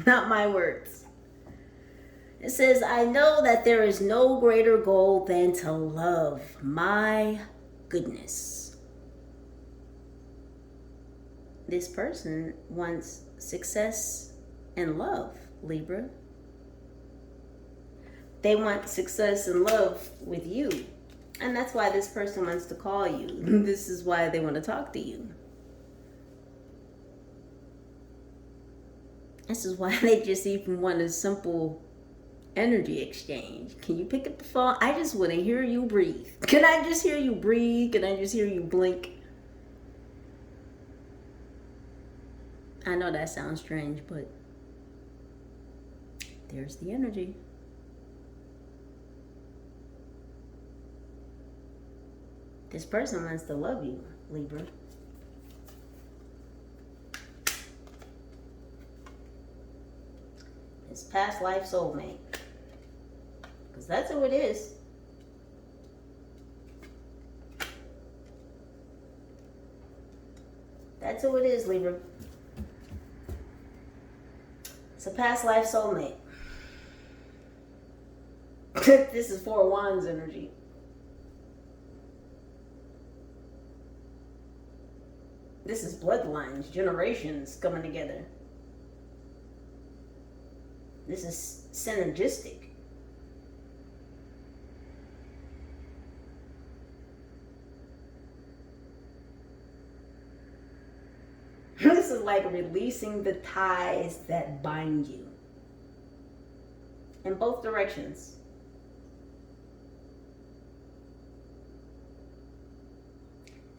not my words. It says, I know that there is no greater goal than to love. My goodness. This person wants success and love, Libra. They want success and love with you. And that's why this person wants to call you. This is why they want to talk to you. This is why they just even want a simple energy exchange. Can you pick up the phone? I just want to hear you breathe. Can I just hear you breathe? Can I just hear you blink? I know that sounds strange, but there's the energy. This person wants to love you, Libra. It's past life soulmate. Because that's who it is. That's who it is, Libra. It's a past life soulmate. This is Four Wands energy. This is bloodlines, generations coming together. This is synergistic. This is like releasing the ties that bind you. In both directions.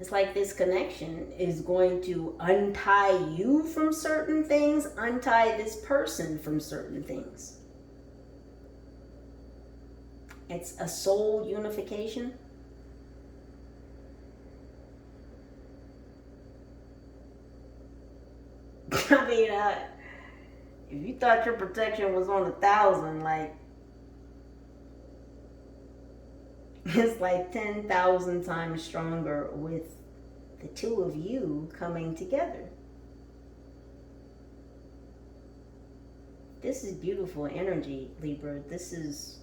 It's like this connection is going to untie you from certain things, untie this person from certain things. It's a soul unification. I mean, if you thought your protection was on 1,000, like, it's like 10,000 times stronger with the two of you coming together. This is beautiful energy, Libra. This is,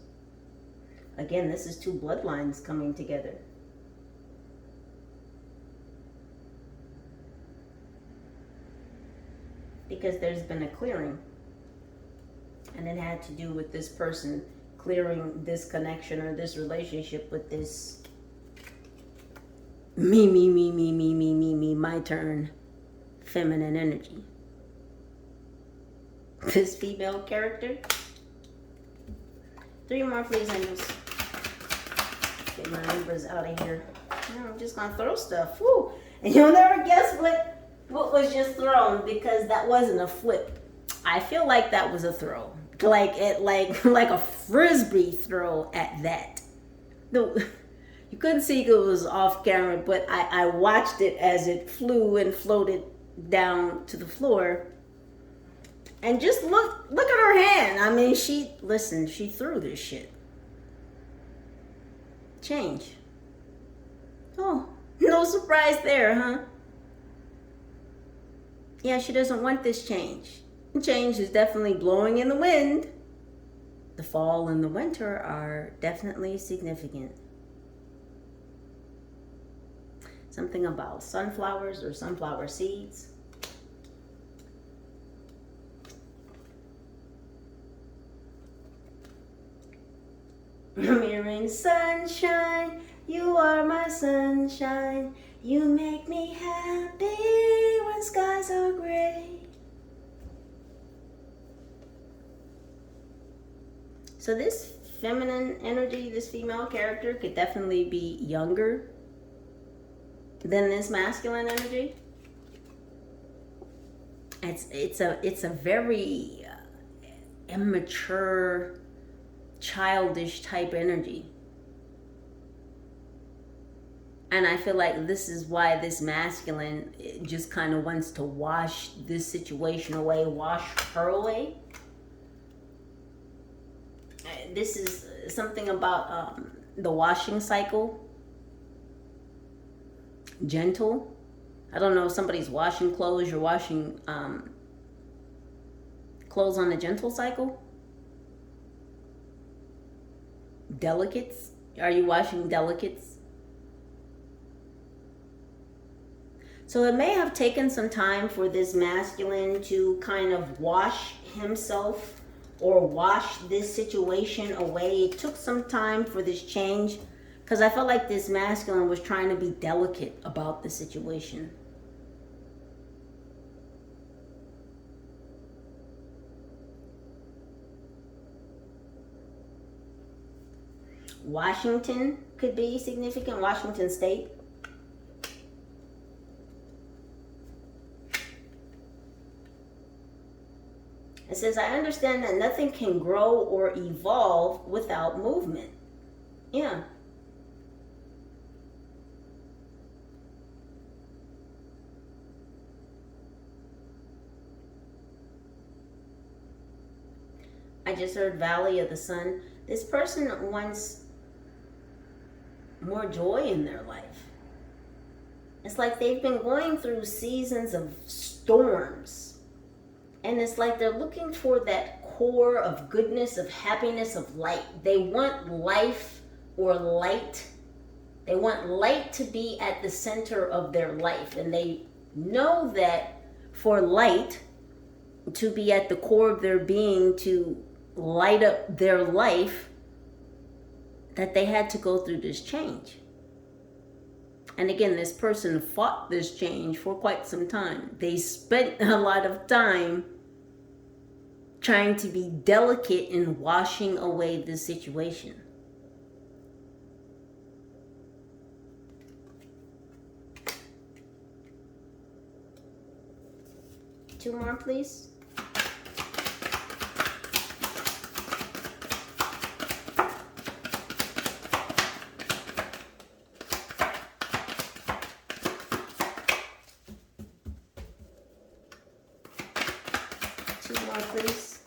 again, this is two bloodlines coming together. because there's been a clearing. And it had to do with this person clearing this connection or this relationship with this me, my turn, feminine energy. This female character. 3 more, please, angels. Get my Libras out of here. No, I'm just gonna throw stuff. Woo! And you'll never guess what was just thrown, because that wasn't a flip. I feel like that was a throw, like a frisbee throw at that. You couldn't see it was off camera, but I watched it as it flew and floated down to the floor. And just look at her hand. I mean, she threw this shit. Change. Oh, no surprise there, huh? Yeah, she doesn't want this change. Change is definitely blowing in the wind. The fall and the winter are definitely significant. Something about sunflowers or sunflower seeds. Mirroring sunshine, you are my sunshine. You make me happy when skies are gray. So this feminine energy, this female character, could definitely be younger than this masculine energy. It's a very immature, childish type energy. And I feel like this is why this masculine just kind of wants to wash this situation away, wash her away. This is something about the washing cycle. Gentle. I don't know if somebody's washing clothes. You're washing clothes on the gentle cycle. Delicates. Are you washing delicates? So it may have taken some time for this masculine to kind of wash himself or wash this situation away. It took some time for this change, because I felt like this masculine was trying to be delicate about the situation. Washington could be significant. Washington State. It says, I understand that nothing can grow or evolve without movement. Yeah. I just heard Valley of the Sun. This person wants more joy in their life. It's like they've been going through seasons of storms. And it's like they're looking for that core of goodness, of happiness, of light. They want life or light. They want light to be at the center of their life. And they know that for light to be at the core of their being, to light up their life, that they had to go through this change. And again, this person fought this change for quite some time. They spent a lot of time trying to be delicate in washing away this situation. Two more, please. Please.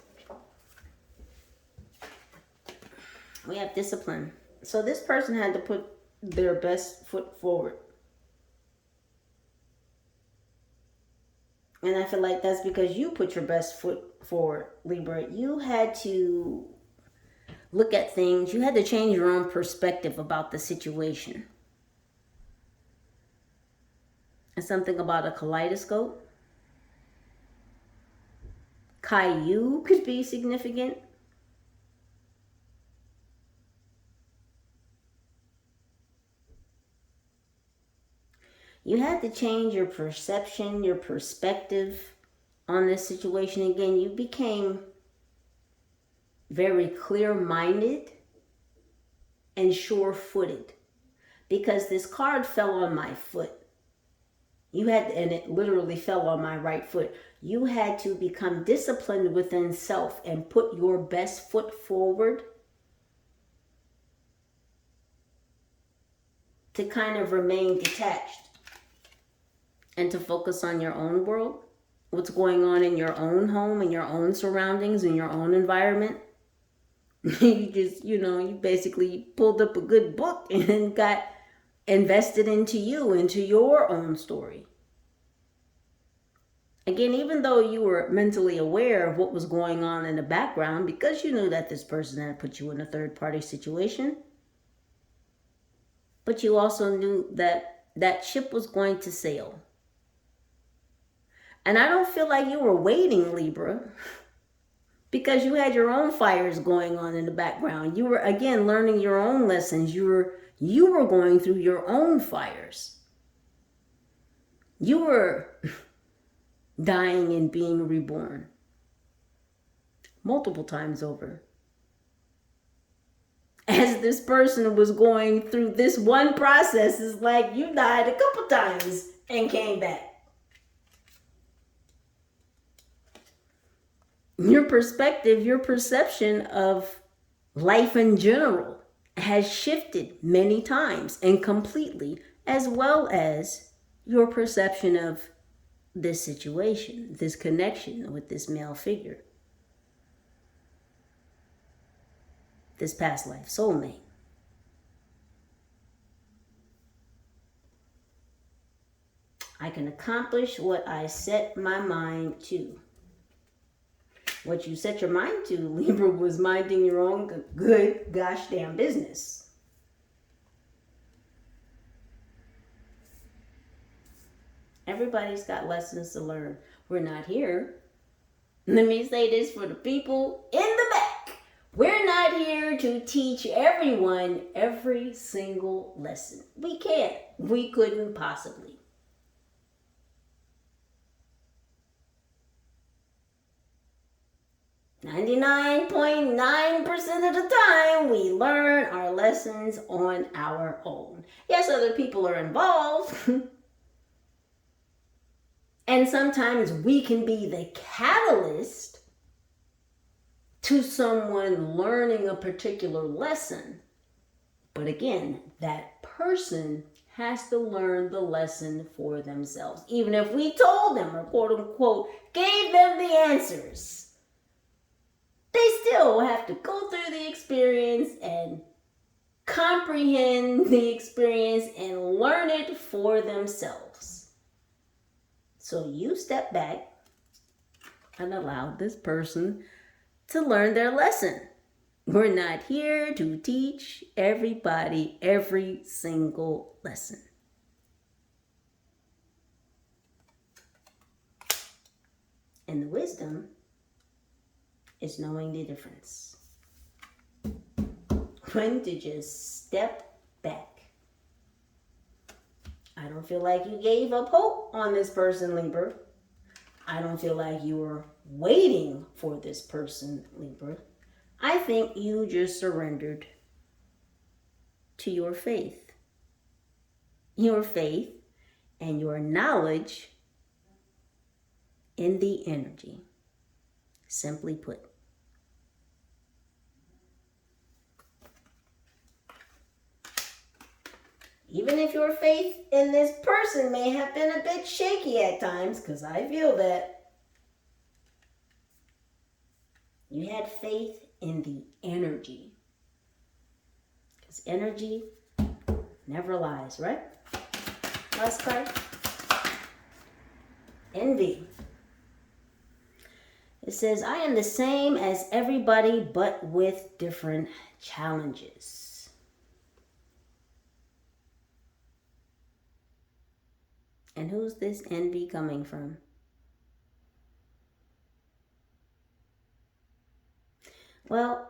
We have discipline. So this person had to put their best foot forward. And I feel like that's because you put your best foot forward, Libra. You had to look at things. You had to change your own perspective about the situation. And something about a kaleidoscope. KYNG could be significant. You had to change your perception, your perspective on this situation. Again, you became very clear-minded and sure-footed, because this card fell on my foot. You had, and it literally fell on my right foot. You had to become disciplined within self and put your best foot forward to kind of remain detached and to focus on your own world, what's going on in your own home, in your own surroundings, in your own environment. You just, you basically pulled up a good book and got invested into you, into your own story. Again, even though you were mentally aware of what was going on in the background, because you knew that this person had put you in a third-party situation, but you also knew that that ship was going to sail. And I don't feel like you were waiting, Libra, because you had your own fires going on in the background. You were, again, learning your own lessons. You were going through your own fires. You were dying and being reborn multiple times over. As this person was going through this one process, it's like you died a couple times and came back. Your perspective, your perception of life in general has shifted many times and completely, as well as your perception of this situation, this connection with this male figure, this past life soulmate. I can accomplish what I set my mind to. What you set your mind to, Libra, was minding your own good gosh damn business. Everybody's got lessons to learn. We're not here. Let me say this for the people in the back. We're not here to teach everyone every single lesson. We can't. We couldn't possibly. 99.9% of the time, we learn our lessons on our own. Yes, other people are involved. And sometimes we can be the catalyst to someone learning a particular lesson. But again, that person has to learn the lesson for themselves. Even if we told them, or quote unquote, gave them the answers, they still have to go through the experience and comprehend the experience and learn it for themselves. So you step back and allow this person to learn their lesson. We're not here to teach everybody every single lesson. And the wisdom is knowing the difference. When to just step back. I don't feel like you gave up hope on this person, Libra. I don't feel like you were waiting for this person, Libra. I think you just surrendered to your faith. Your faith and your knowledge in the energy. Simply put. Even if your faith in this person may have been a bit shaky at times, because I feel that, you had faith in the energy. Because energy never lies, right? Last card. Envy. It says, I am the same as everybody, but with different challenges. And who's this envy coming from? Well,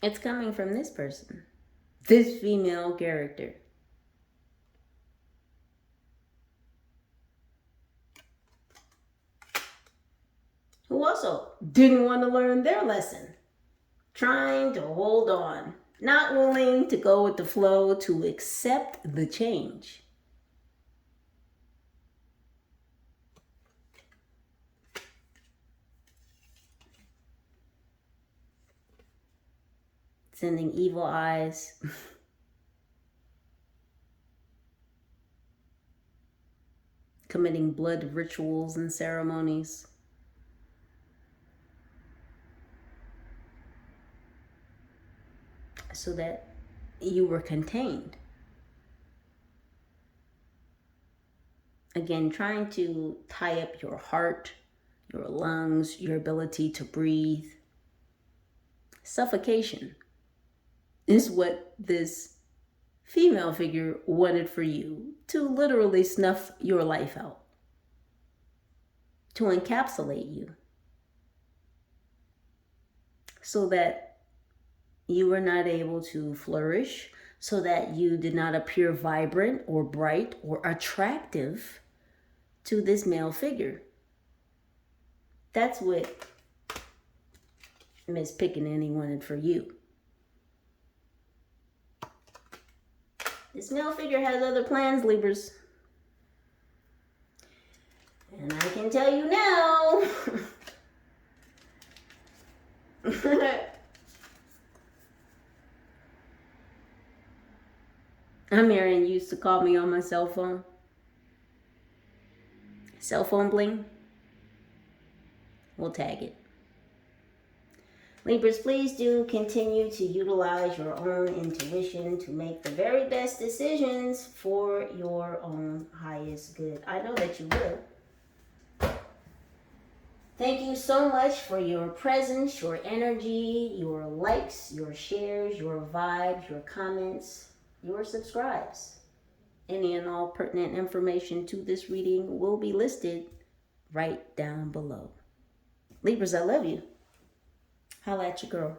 it's coming from this person, this female character. Who also didn't want to learn their lesson. Trying to hold on. Not willing to go with the flow, to accept the change. Sending evil eyes. Committing blood rituals and ceremonies. So that you were contained. Again, trying to tie up your heart, your lungs, your ability to breathe. Suffocation is what this female figure wanted for you, to literally snuff your life out, to encapsulate you, so that you were not able to flourish, so that you did not appear vibrant or bright or attractive to this male figure. That's what Miss Pickaninny wanted for you. This male figure has other plans, Libras. And I can tell you now. Marion used to call me on my cell phone. Cell phone bling. We'll tag it. Libras, please do continue to utilize your own intuition to make the very best decisions for your own highest good. I know that you will. Thank you so much for your presence, your energy, your likes, your shares, your vibes, your comments, your subscribes. Any and all pertinent information to this reading will be listed right down below. Libras, I love you. Holla at your girl.